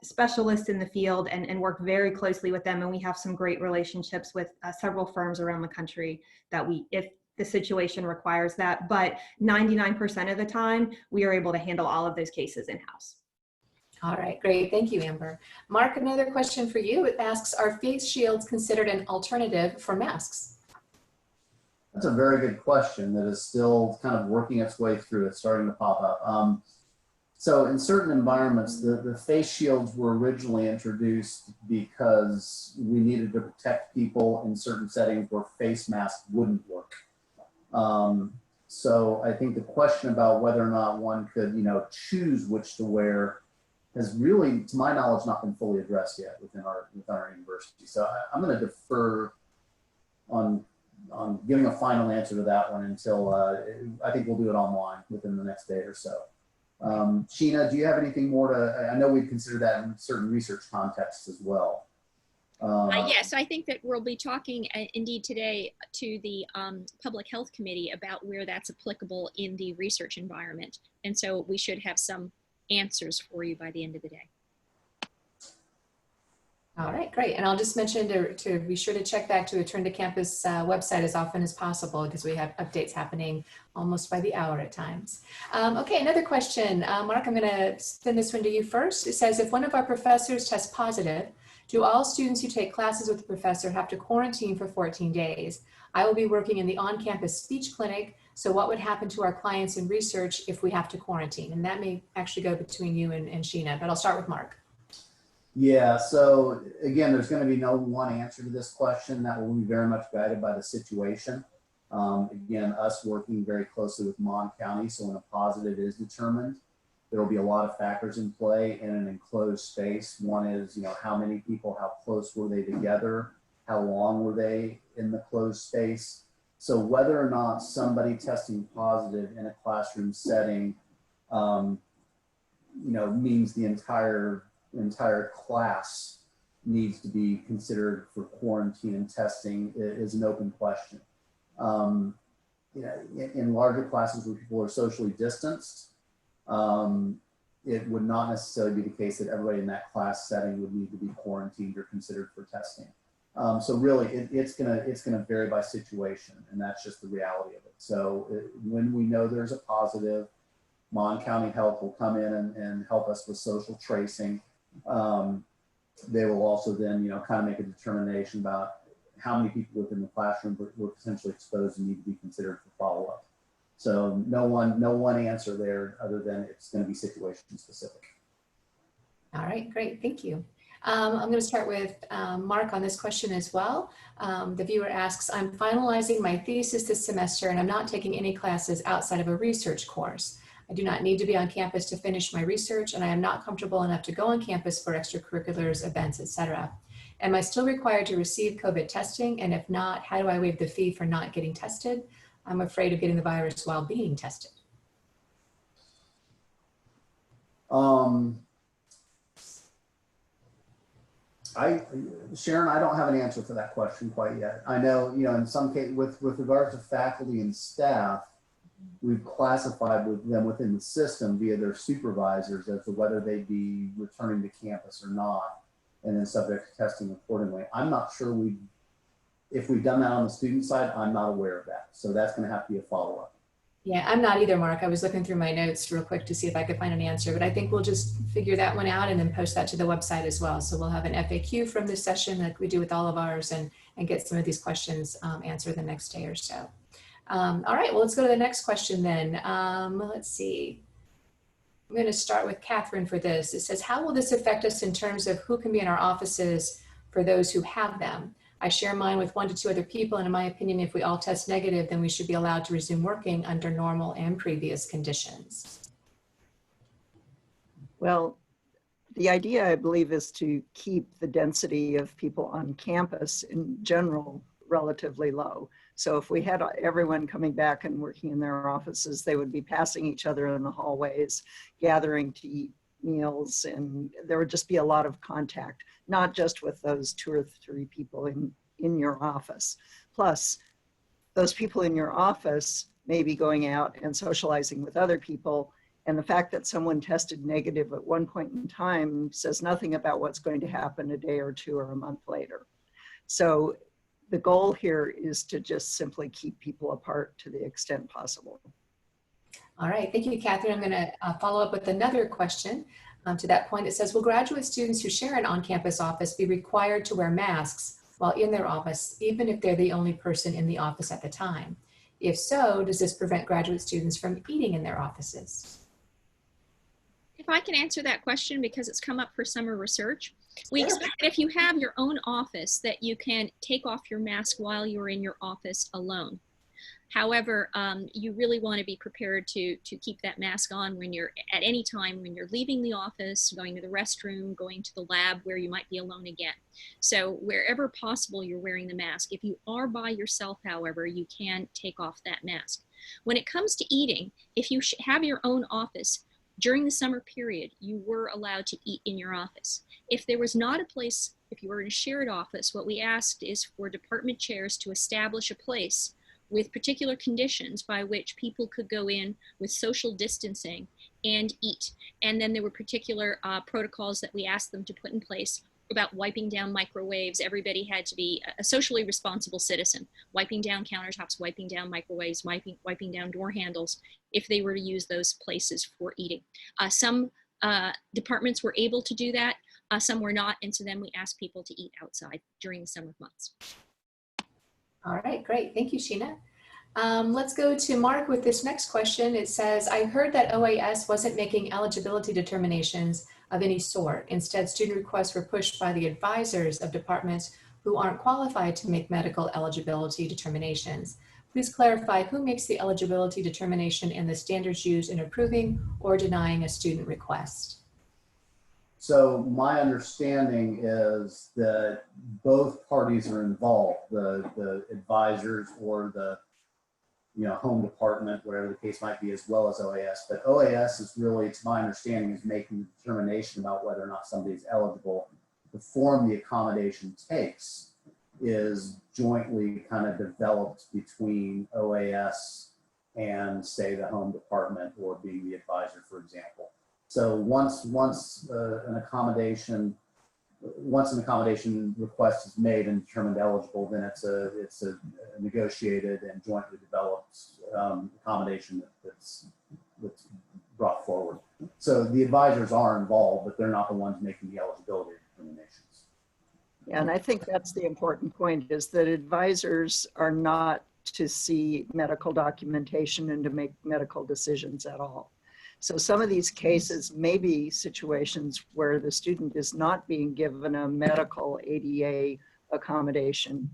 [SPEAKER 5] specialists in the field and work very closely with them. And we have some great relationships with several firms around the country that if the situation requires that, but 99% of the time, we are able to handle all of those cases in-house.
[SPEAKER 1] All right, great. Thank you, Amber. Mark, another question for you. It asks, are face shields considered an alternative for masks?
[SPEAKER 2] That's a very good question that is still kind of working its way through. It's starting to pop up. So in certain environments, the face shields were originally introduced because we needed to protect people in certain settings where face masks wouldn't work. So I think the question about whether or not one could, choose which to wear has really, to my knowledge, not been fully addressed yet within our university. So I'm going to defer on giving a final answer to that one until I think we'll do it online within the next day or so. Sheena, do you have anything more to? I know we've considered that in certain research contexts as well.
[SPEAKER 4] Yes, I think that we'll be talking indeed today to the Public Health Committee about where that's applicable in the research environment. And so we should have some answers for you by the end of the day.
[SPEAKER 1] All right, great. And I'll just mention to be sure to check back to Return to Campus website as often as possible because we have updates happening almost by the hour at times. Okay, another question. Mark, I'm going to send this one to you first. It says, if one of our professors tests positive, do all students who take classes with the professor have to quarantine for 14 days? I will be working in the on-campus speech clinic, so what would happen to our clients in research if we have to quarantine? And that may actually go between you and Sheena, but I'll start with Mark.
[SPEAKER 2] Yeah, so again, there's going to be no one answer to this question. That will be very much guided by the situation. Again, us working very closely with Mon County, so when a positive is determined, there will be a lot of factors in play in an enclosed space. One is, how many people, how close were they together? How long were they in the closed space? So whether or not somebody testing positive in a classroom setting, means the entire class needs to be considered for quarantine and testing is an open question. In larger classes where people are socially distanced, it would not necessarily be the case that everybody in that class setting would need to be quarantined or considered for testing. So really, it's gonna vary by situation, and that's just the reality of it. So when we know there's a positive, Mon County Health will come in and help us with social tracing. They will also then, kind of make a determination about how many people within the classroom were potentially exposed and need to be considered for follow-up. So no one answer there other than it's going to be situation specific.
[SPEAKER 1] All right, great, thank you. I'm going to start with Mark on this question as well. The viewer asks, I'm finalizing my thesis this semester and I'm not taking any classes outside of a research course. I do not need to be on campus to finish my research, and I am not comfortable enough to go on campus for extracurriculars, events, etc. Am I still required to receive COVID testing? And if not, how do I waive the fee for not getting tested? I'm afraid of getting the virus while being tested.
[SPEAKER 2] Sharon, I don't have an answer for that question quite yet. I know, in some cases with regards to faculty and staff, we've classified them within the system via their supervisors as to whether they'd be returning to campus or not, and then subject to testing accordingly. I'm not sure if we've done that on the student side. I'm not aware of that. So that's going to have to be a follow-up.
[SPEAKER 1] Yeah, I'm not either, Mark. I was looking through my notes real quick to see if I could find an answer, but I think we'll just figure that one out and then post that to the website as well. So we'll have an FAQ from this session like we do with all of ours, and get some of these questions answered the next day or so. All right, well, let's go to the next question then. Let's see. I'm going to start with Katherine for this. It says, how will this affect us in terms of who can be in our offices for those who have them? I share mine with 1 to 2 other people, and in my opinion, if we all test negative, then we should be allowed to resume working under normal and previous conditions.
[SPEAKER 3] Well, the idea, I believe, is to keep the density of people on campus in general relatively low. So if we had everyone coming back and working in their offices, they would be passing each other in the hallways, gathering to eat meals, and there would just be a lot of contact, not just with those 2 or 3 people in your office. Plus, those people in your office may be going out and socializing with other people, and the fact that someone tested negative at one point in time says nothing about what's going to happen a day or 2 or a month later. So the goal here is to just simply keep people apart to the extent possible.
[SPEAKER 1] All right, thank you, Katherine. I'm going to follow up with another question to that point. It says, will graduate students who share an on-campus office be required to wear masks while in their office, even if they're the only person in the office at the time? If so, does this prevent graduate students from eating in their offices?
[SPEAKER 4] If I can answer that question, because it's come up for summer research, we expect that if you have your own office that you can take off your mask while you're in your office alone. However, you really want to be prepared to keep that mask on when you're at any time when you're leaving the office, going to the restroom, going to the lab where you might be alone again. So wherever possible, you're wearing the mask. If you are by yourself, however, you can take off that mask. When it comes to eating, if you have your own office, during the summer period, you were allowed to eat in your office. If there was not a place, if you were in a shared office, what we asked is for department chairs to establish a place with particular conditions by which people could go in with social distancing and eat. And then there were particular protocols that we asked them to put in place about wiping down microwaves. Everybody had to be a socially responsible citizen, wiping down countertops, wiping down microwaves, wiping down door handles if they were to use those places for eating. Some departments were able to do that, some were not, and so then we asked people to eat outside during the summer months.
[SPEAKER 1] All right, great. Thank you, Sheena. Let's go to Mark with this next question. It says, I heard that OAS wasn't making eligibility determinations of any sort. Instead, student requests were pushed by the advisors of departments who aren't qualified to make medical eligibility determinations. Please clarify who makes the eligibility determination and the standards used in approving or denying a student request.
[SPEAKER 2] So my understanding is that both parties are involved, the advisors or the home department, whatever the case might be, as well as OAS. But OAS is really, to my understanding, is making the determination about whether or not somebody is eligible. The form the accommodation takes is jointly kind of developed between OAS and, say, the home department or being the advisor, for example. So once an accommodation request is made and determined eligible, then it's a negotiated and jointly developed accommodation that's brought forward. So the advisors are involved, but they're not the ones making the eligibility determinations.
[SPEAKER 3] Yeah, and I think that's the important point, is that advisors are not to see medical documentation and to make medical decisions at all. So some of these cases may be situations where the student is not being given a medical ADA accommodation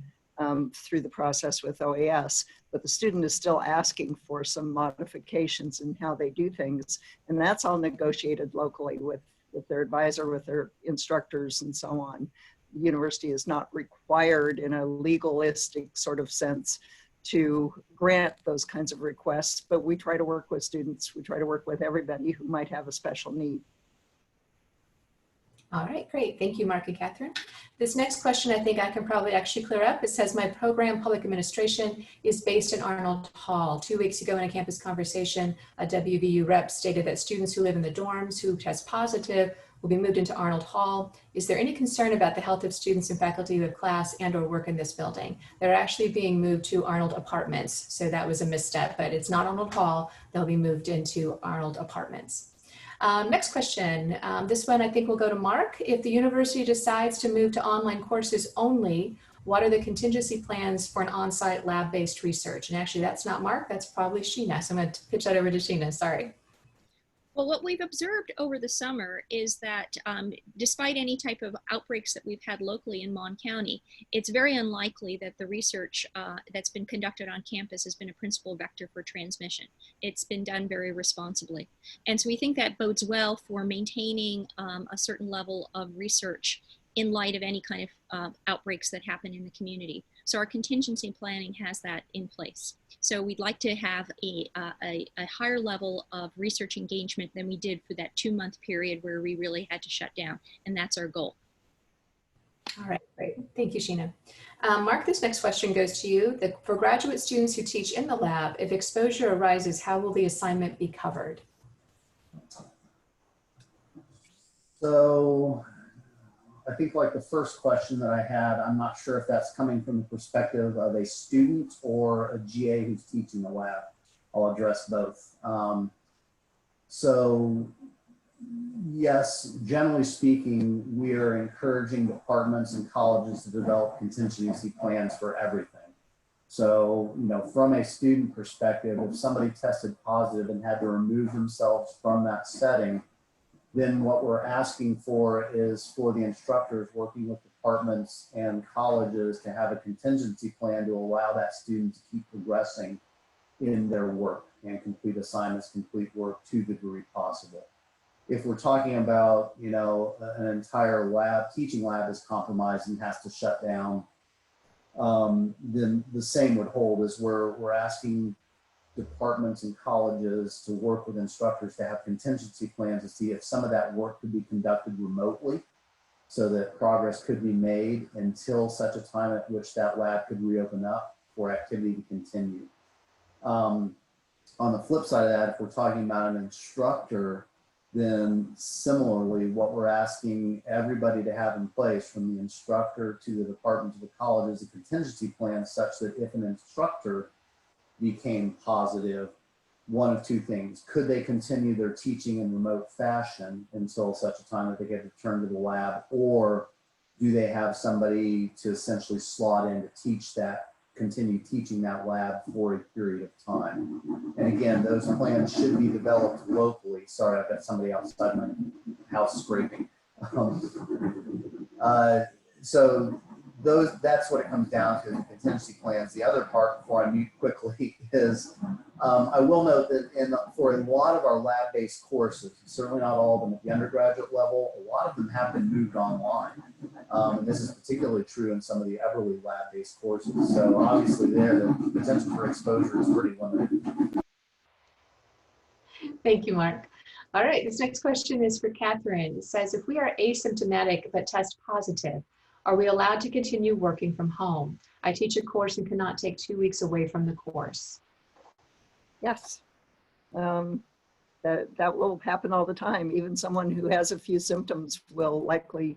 [SPEAKER 3] through the process with OAS, but the student is still asking for some modifications in how they do things. And that's all negotiated locally with their advisor, with their instructors and so on. The university is not required in a legalistic sort of sense to grant those kinds of requests, but we try to work with students. We try to work with everybody who might have a special need.
[SPEAKER 1] All right, great. Thank you, Mark and Catherine. This next question I think I can probably actually clear up. It says, my program, Public Administration, is based in Arnold Hall. 2 weeks ago in a campus conversation, a WVU rep stated that students who live in the dorms who test positive will be moved into Arnold Hall. Is there any concern about the health of students and faculty who have class and or work in this building? They're actually being moved to Arnold Apartments. So that was a misstep, but it's not Arnold Hall. They'll be moved into Arnold Apartments. Next question. This one I think will go to Mark. If the university decides to move to online courses only, what are the contingency plans for an on-site lab-based research? And actually that's not Mark, that's probably Sheena. So I'm going to pitch that over to Sheena, sorry.
[SPEAKER 4] Well, what we've observed over the summer is that despite any type of outbreaks that we've had locally in Mon County, it's very unlikely that the research that's been conducted on campus has been a principal vector for transmission. It's been done very responsibly. And so we think that bodes well for maintaining a certain level of research in light of any kind of outbreaks that happen in the community. So our contingency planning has that in place. So we'd like to have a higher level of research engagement than we did for that 2-month period where we really had to shut down, and that's our goal.
[SPEAKER 1] All right, great. Thank you, Sheena. Mark, this next question goes to you. For graduate students who teach in the lab, if exposure arises, how will the assignment be covered?
[SPEAKER 2] So I think like the first question that I had, I'm not sure if that's coming from the perspective of a student or a GA who's teaching the lab. I'll address both. So yes, generally speaking, we are encouraging departments and colleges to develop contingency plans for everything. So, you know, from a student perspective, if somebody tested positive and had to remove themselves from that setting, then what we're asking for is for the instructors working with departments and colleges to have a contingency plan to allow that student to keep progressing in their work and complete assignments, complete work to the degree possible. If we're talking about, you know, an entire lab, teaching lab is compromised and has to shut down, then the same would hold as we're asking departments and colleges to work with instructors to have contingency plans to see if some of that work could be conducted remotely so that progress could be made until such a time at which that lab could reopen up for activity to continue. On the flip side of that, if we're talking about an instructor, then similarly, what we're asking everybody to have in place, from the instructor to the department to the college, is a contingency plan such that if an instructor became positive, one of two things: could they continue their teaching in remote fashion until such a time that they get returned to the lab, or do they have somebody to essentially slot in to teach that, continue teaching that lab for a period of time? And again, those plans should be developed locally. Sorry, I've got somebody outside my house scraping. So that's what it comes down to, the contingency plans. The other part, before I mute quickly, is I will note that for a lot of our lab-based courses, certainly not all of them at the undergraduate level, a lot of them have been moved online. And this is particularly true in some of the Everly lab-based courses. So obviously there, the potential for exposure is pretty limited.
[SPEAKER 1] Thank you, Mark. All right, this next question is for Catherine. It says, if we are asymptomatic but test positive, are we allowed to continue working from home? I teach a course and cannot take 2 weeks away from the course.
[SPEAKER 3] Yes, that will happen all the time. Even someone who has a few symptoms will likely,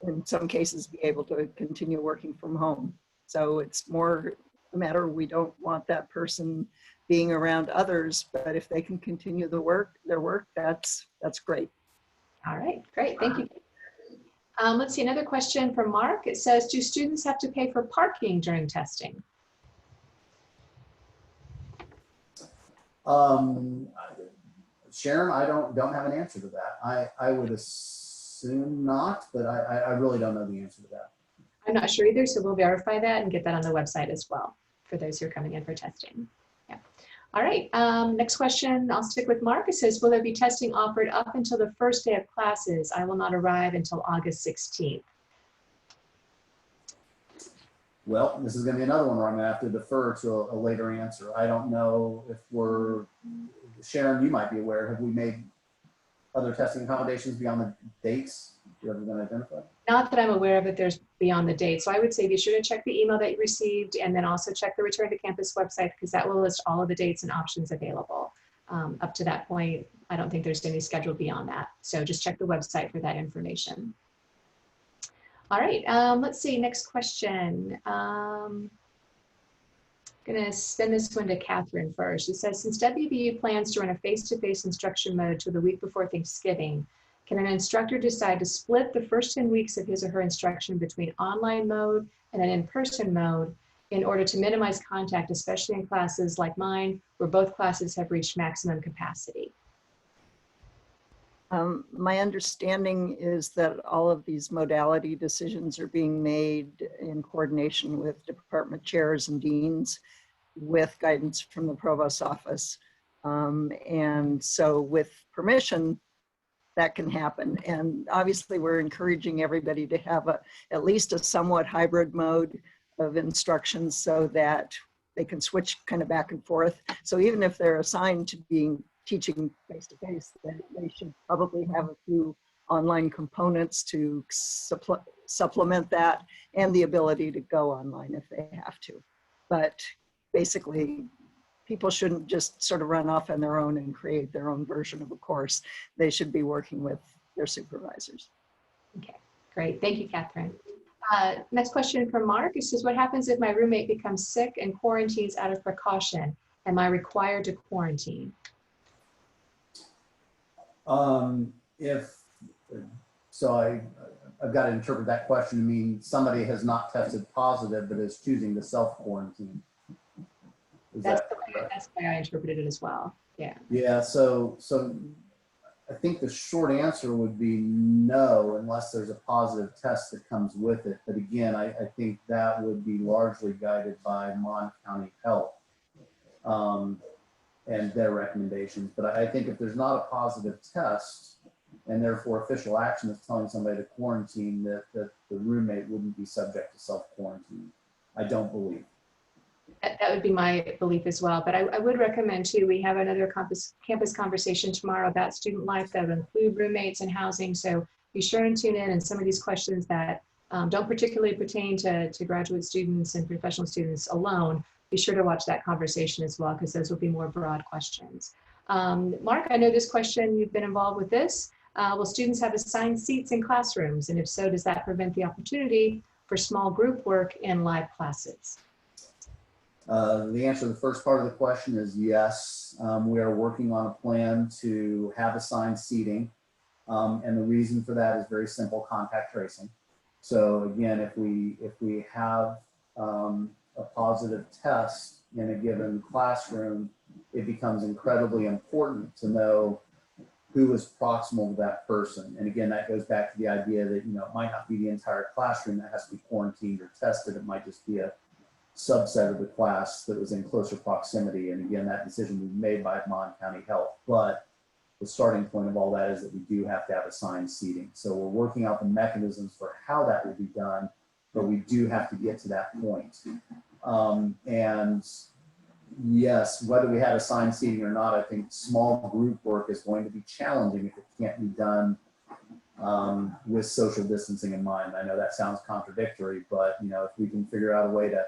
[SPEAKER 3] in some cases, be able to continue working from home. So it's more a matter, we don't want that person being around others, but if they can continue their work, that's great.
[SPEAKER 1] All right, great, thank you. Let's see, another question from Mark. It says, do students have to pay for parking during testing?
[SPEAKER 2] Sharon, I don't have an answer to that. I would assume not, but I really don't know the answer to that.
[SPEAKER 1] I'm not sure either, so we'll verify that and get that on the website as well for those who are coming in for testing. Yeah. All right, next question, I'll stick with Mark. It says, will there be testing offered up until the first day of classes? I will not arrive until August 16th.
[SPEAKER 2] Well, this is going to be another one where I'm going to have to defer to a later answer. I don't know if Sharon, you might be aware, have we made other testing accommodations beyond the dates you haven't been identified?
[SPEAKER 1] Not that I'm aware of it, there's beyond the date. So I would say be sure to check the email that you received and then also check the Return to Campus website because that will list all of the dates and options available. Up to that point, I don't think there's any schedule beyond that. So just check the website for that information. All right, let's see, next question. Gonna send this one to Katherine first. It says, since WVU plans to run a face-to-face instruction mode till the week before Thanksgiving, can an instructor decide to split the first 10 weeks of his or her instruction between online mode and an in-person mode in order to minimize contact, especially in classes like mine, where both classes have reached maximum capacity?
[SPEAKER 3] My understanding is that all of these modality decisions are being made in coordination with department chairs and deans with guidance from the Provost's office. And so with permission, that can happen. And obviously we're encouraging everybody to have at least a somewhat hybrid mode of instruction so that they can switch kind of back and forth. So even if they're assigned to teaching face-to-face, then they should probably have a few online components to supplement that and the ability to go online if they have to. But basically, people shouldn't just sort of run off on their own and create their own version of a course. They should be working with their supervisors.
[SPEAKER 1] Okay, great. Thank you, Katherine. Next question from Mark. It says, what happens if my roommate becomes sick and quarantines out of precaution? Am I required to quarantine?
[SPEAKER 2] I've got to interpret that question to mean somebody has not tested positive, but is choosing to self-quarantine.
[SPEAKER 1] That's the way I interpreted it as well. Yeah.
[SPEAKER 2] Yeah. So I think the short answer would be no, unless there's a positive test that comes with it. But again, I think that would be largely guided by Mon County Health and their recommendations. But I think if there's not a positive test and therefore official action is telling somebody to quarantine, that the roommate wouldn't be subject to self-quarantine. I don't believe.
[SPEAKER 1] That would be my belief as well. But I would recommend too, we have another campus conversation tomorrow about student life that will include roommates and housing. So be sure and tune in. And some of these questions that don't particularly pertain to graduate students and professional students alone, be sure to watch that conversation as well, because those will be more broad questions. Mark, I know this question, you've been involved with this. Will students have assigned seats in classrooms? And if so, does that prevent the opportunity for small group work in live classes?
[SPEAKER 2] The answer to the first part of the question is yes. We are working on a plan to have assigned seating. And the reason for that is very simple: contact tracing. So again, if we have a positive test in a given classroom, it becomes incredibly important to know who is proximal to that person. And again, that goes back to the idea that, you know, it might not be the entire classroom that has to be quarantined or tested. It might just be a subset of the class that was in closer proximity. And again, that decision was made by Mon County Health. But the starting point of all that is that we do have to have assigned seating. So we're working out the mechanisms for how that will be done, but we do have to get to that point. And yes, whether we have assigned seating or not, I think small group work is going to be challenging if it can't be done with social distancing in mind. I know that sounds contradictory, but you know, if we can figure out a way to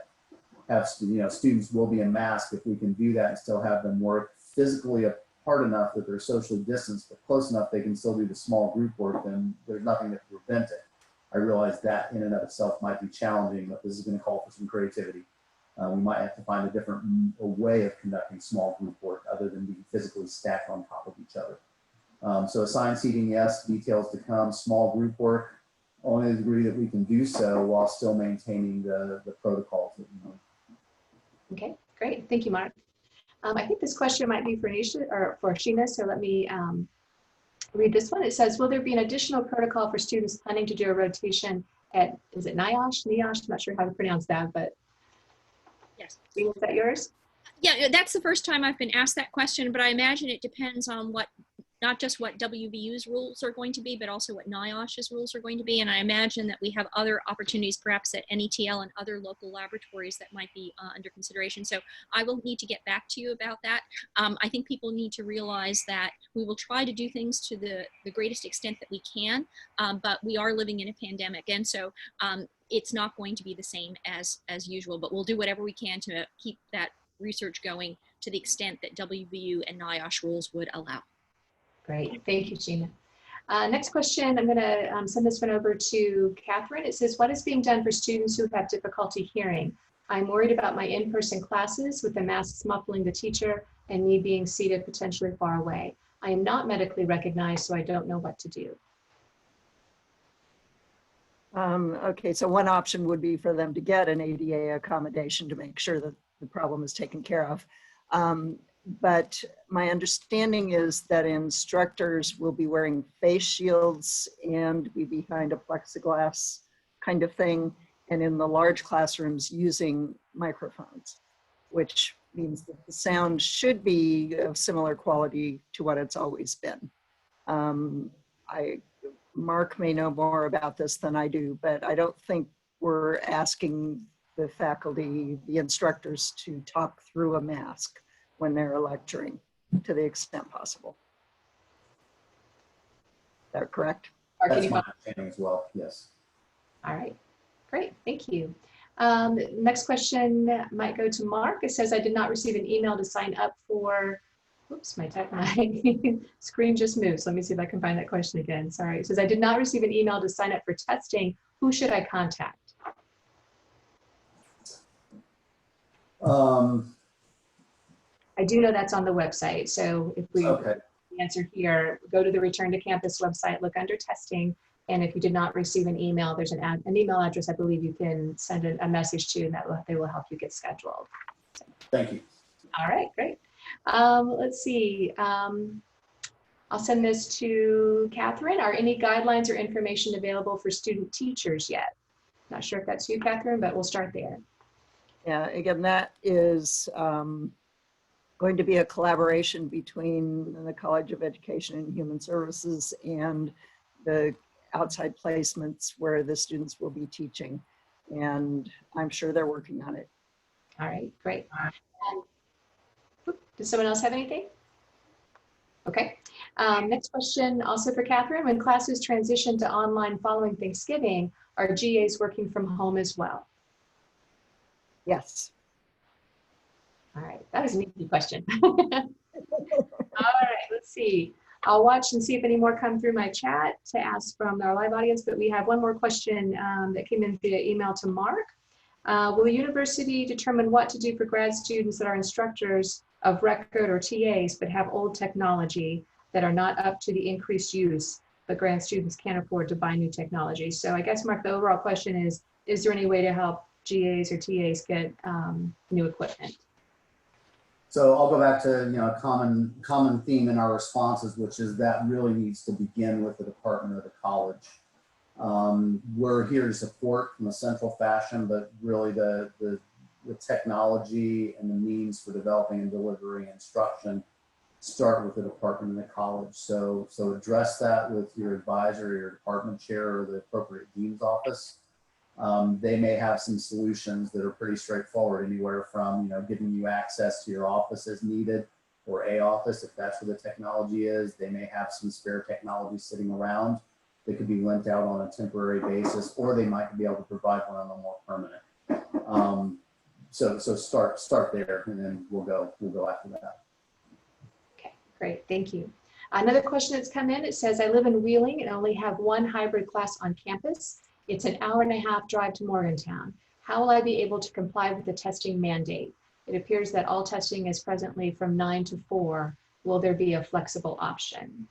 [SPEAKER 2] have, you know, students will be in masks, if we can do that and still have them work physically apart enough that they're socially distanced, but close enough they can still do the small group work, then there's nothing that can prevent it. I realize that in and of itself might be challenging, but this is going to call for some creativity. We might have to find a different way of conducting small group work other than being physically stacked on top of each other. So assigned seating, yes, details to come. Small group work, only to the degree that we can do so while still maintaining the protocols that we know.
[SPEAKER 1] Okay, great. Thank you, Mark. I think this question might be for Nisha or for Sheena, so let me read this one. It says, will there be an additional protocol for students planning to do a rotation at, is it NIOSH? I'm not sure how to pronounce that, but
[SPEAKER 4] yes.
[SPEAKER 1] Sheena, is that yours?
[SPEAKER 4] Yeah, that's the first time I've been asked that question, but I imagine it depends on what not just what WVU's rules are going to be, but also what NIOSH's rules are going to be. And I imagine that we have other opportunities, perhaps at NETL and other local laboratories that might be under consideration. So I will need to get back to you about that. I think people need to realize that we will try to do things to the greatest extent that we can, but we are living in a pandemic. And so it's not going to be the same as usual, but we'll do whatever we can to keep that research going to the extent that WVU and NIOSH rules would allow.
[SPEAKER 1] Great, thank you, Sheena. Next question, I'm gonna send this one over to Katherine. It says, what is being done for students who have difficulty hearing? I'm worried about my in-person classes with the masks muffling the teacher and me being seated potentially far away. I am not medically recognized, so I don't know what to do.
[SPEAKER 3] Okay, so one option would be for them to get an ADA accommodation to make sure that the problem is taken care of. But my understanding is that instructors will be wearing face shields and be behind a plexiglass kind of thing, and in the large classrooms using microphones, which means that the sound should be of similar quality to what it's always been. Mark may know more about this than I do, but I don't think we're asking the faculty, the instructors, to talk through a mask when they're lecturing, to the extent possible. Is that correct?
[SPEAKER 2] That's my understanding as well, yes.
[SPEAKER 1] All right, great, thank you. Next question might go to Mark. It says, I did not receive an email to sign up for, oops, my screen just moved. So let me see if I can find that question again. Sorry, it says, I did not receive an email to sign up for testing. Who should I contact? I do know that's on the website. So if we answer here, go to the Return to Campus website, look under testing. And if you did not receive an email, there's an email address I believe you can send a message to, and they will help you get scheduled. So.
[SPEAKER 2] Thank you.
[SPEAKER 1] All right, great. Let's see. I'll send this to Katherine. Are any guidelines or information available for student teachers yet? Not sure if that's you, Katherine, but we'll start there.
[SPEAKER 3] Yeah, again, that is going to be a collaboration between the College of Education and Human Services and the outside placements where the students will be teaching. And I'm sure they're working on it.
[SPEAKER 1] All right, great. Does someone else have anything? Okay. Next question, also for Katherine. When classes transition to online following Thanksgiving, are GAs working from home as well?
[SPEAKER 3] Yes.
[SPEAKER 1] All right, that was an easy question. All right, let's see. I'll watch and see if any more come through my chat to ask from our live audience, but we have one more question that came in via email to Mark. Will the university determine what to do for grad students that are instructors of record or TAs but have old technology that are not up to the increased use, but grad students can't afford to buy new technology? So I guess, Mark, the overall question is there any way to help GAs or TAs get new equipment?
[SPEAKER 2] So I'll go back to a common theme in our responses, which is that really needs to begin with the department or the college. We're here to support in a central fashion, but really the technology and the means for developing and delivering instruction start with the department and the college. So address that with your advisor, your department chair, or the appropriate dean's office. They may have some solutions that are pretty straightforward, anywhere from giving you access to your office as needed, or a office if that's where the technology is. They may have some spare technology sitting around that could be lent out on a temporary basis, or they might be able to provide one on a more permanent. So start there, and then we'll go after that.
[SPEAKER 1] Okay, great, thank you. Another question that's come in, it says, I live in Wheeling and only have one hybrid class on campus. It's an hour-and-a-half drive to Morgantown. How will I be able to comply with the testing mandate? It appears that all testing is presently from 9 to 4. Will there be a flexible option?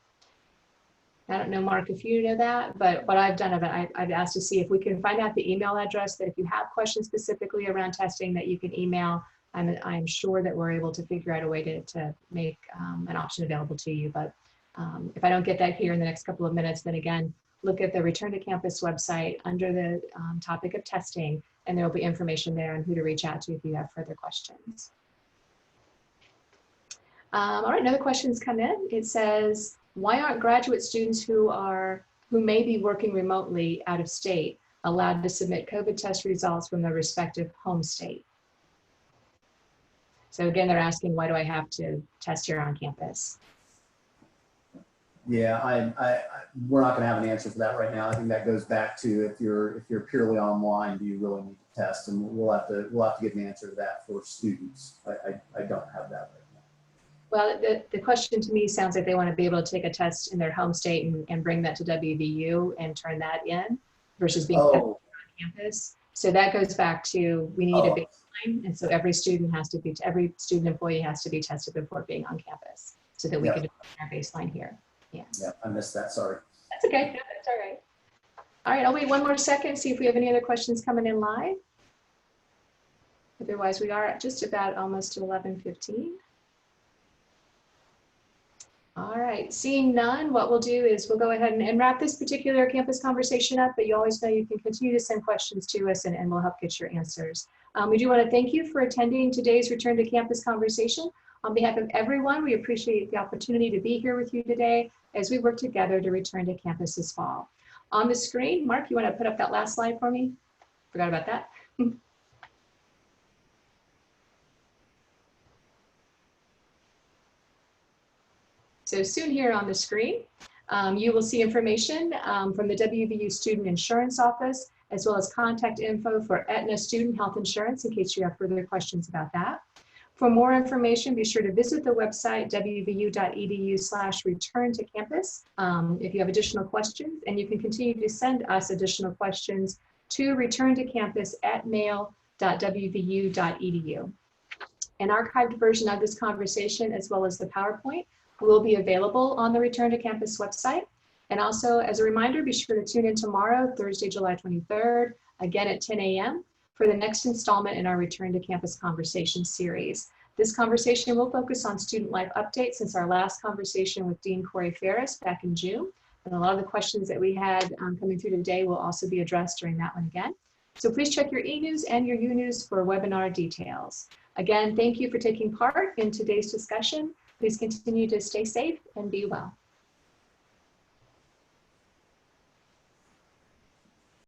[SPEAKER 1] I don't know, Mark, if you know that, but what I've done, I've asked to see if we can find out the email address, that if you have questions specifically around testing that you can email. I'm sure that we're able to figure out a way to make an option available to you. But if I don't get that here in the next couple of minutes, then again, look at the Return to Campus website under the topic of testing, and there will be information there on who to reach out to if you have further questions. All right, another question's come in. It says, why aren't graduate students who may be working remotely out of state allowed to submit COVID test results from their respective home state? So again, they're asking, why do I have to test here on campus?
[SPEAKER 2] Yeah, we're not going to have an answer for that right now. I think that goes back to if you're purely online, do you really need to test? And we'll have to get an answer to that for students. I don't have that right now.
[SPEAKER 1] Well, the question to me sounds like they want to be able to take a test in their home state and bring that to WVU and turn that in versus being tested on campus. So that goes back to, we need a baseline. And so every student employee has to be tested before being on campus so that we can determine our baseline here. Yeah.
[SPEAKER 2] Yeah, I missed that, sorry.
[SPEAKER 1] That's okay, no, that's all right. All right, I'll wait one more second, see if we have any other questions coming in live. Otherwise, we are at just about almost 11:15. All right, seeing none, what we'll do is we'll go ahead and wrap this particular campus conversation up, but you always know you can continue to send questions to us and we'll help get your answers. We do want to thank you for attending today's Return to Campus conversation. On behalf of everyone, we appreciate the opportunity to be here with you today as we work together to return to campus this fall. On the screen, Mark, you want to put up that last slide for me? Forgot about that. So soon here on the screen, you will see information from the WVU Student Insurance Office, as well as contact info for Aetna Student Health Insurance in case you have further questions about that. For more information, be sure to visit the website wvu.edu/return to campus if you have additional questions, and you can continue to send us additional questions to returntocampus@mail.wvu.edu. An archived version of this conversation, as well as the PowerPoint, will be available on the Return to Campus website. And also, as a reminder, be sure to tune in tomorrow, Thursday, July 23rd, again at 10 a.m. for the next installment in our Return to Campus conversation series. This conversation will focus on student life updates since our last conversation with Dean Corey Ferris back in June. And a lot of the questions that we had coming through today will also be addressed during that one again. So please check your e-news and your U-news for webinar details. Again, thank you for taking part in today's discussion. Please continue to stay safe and be well.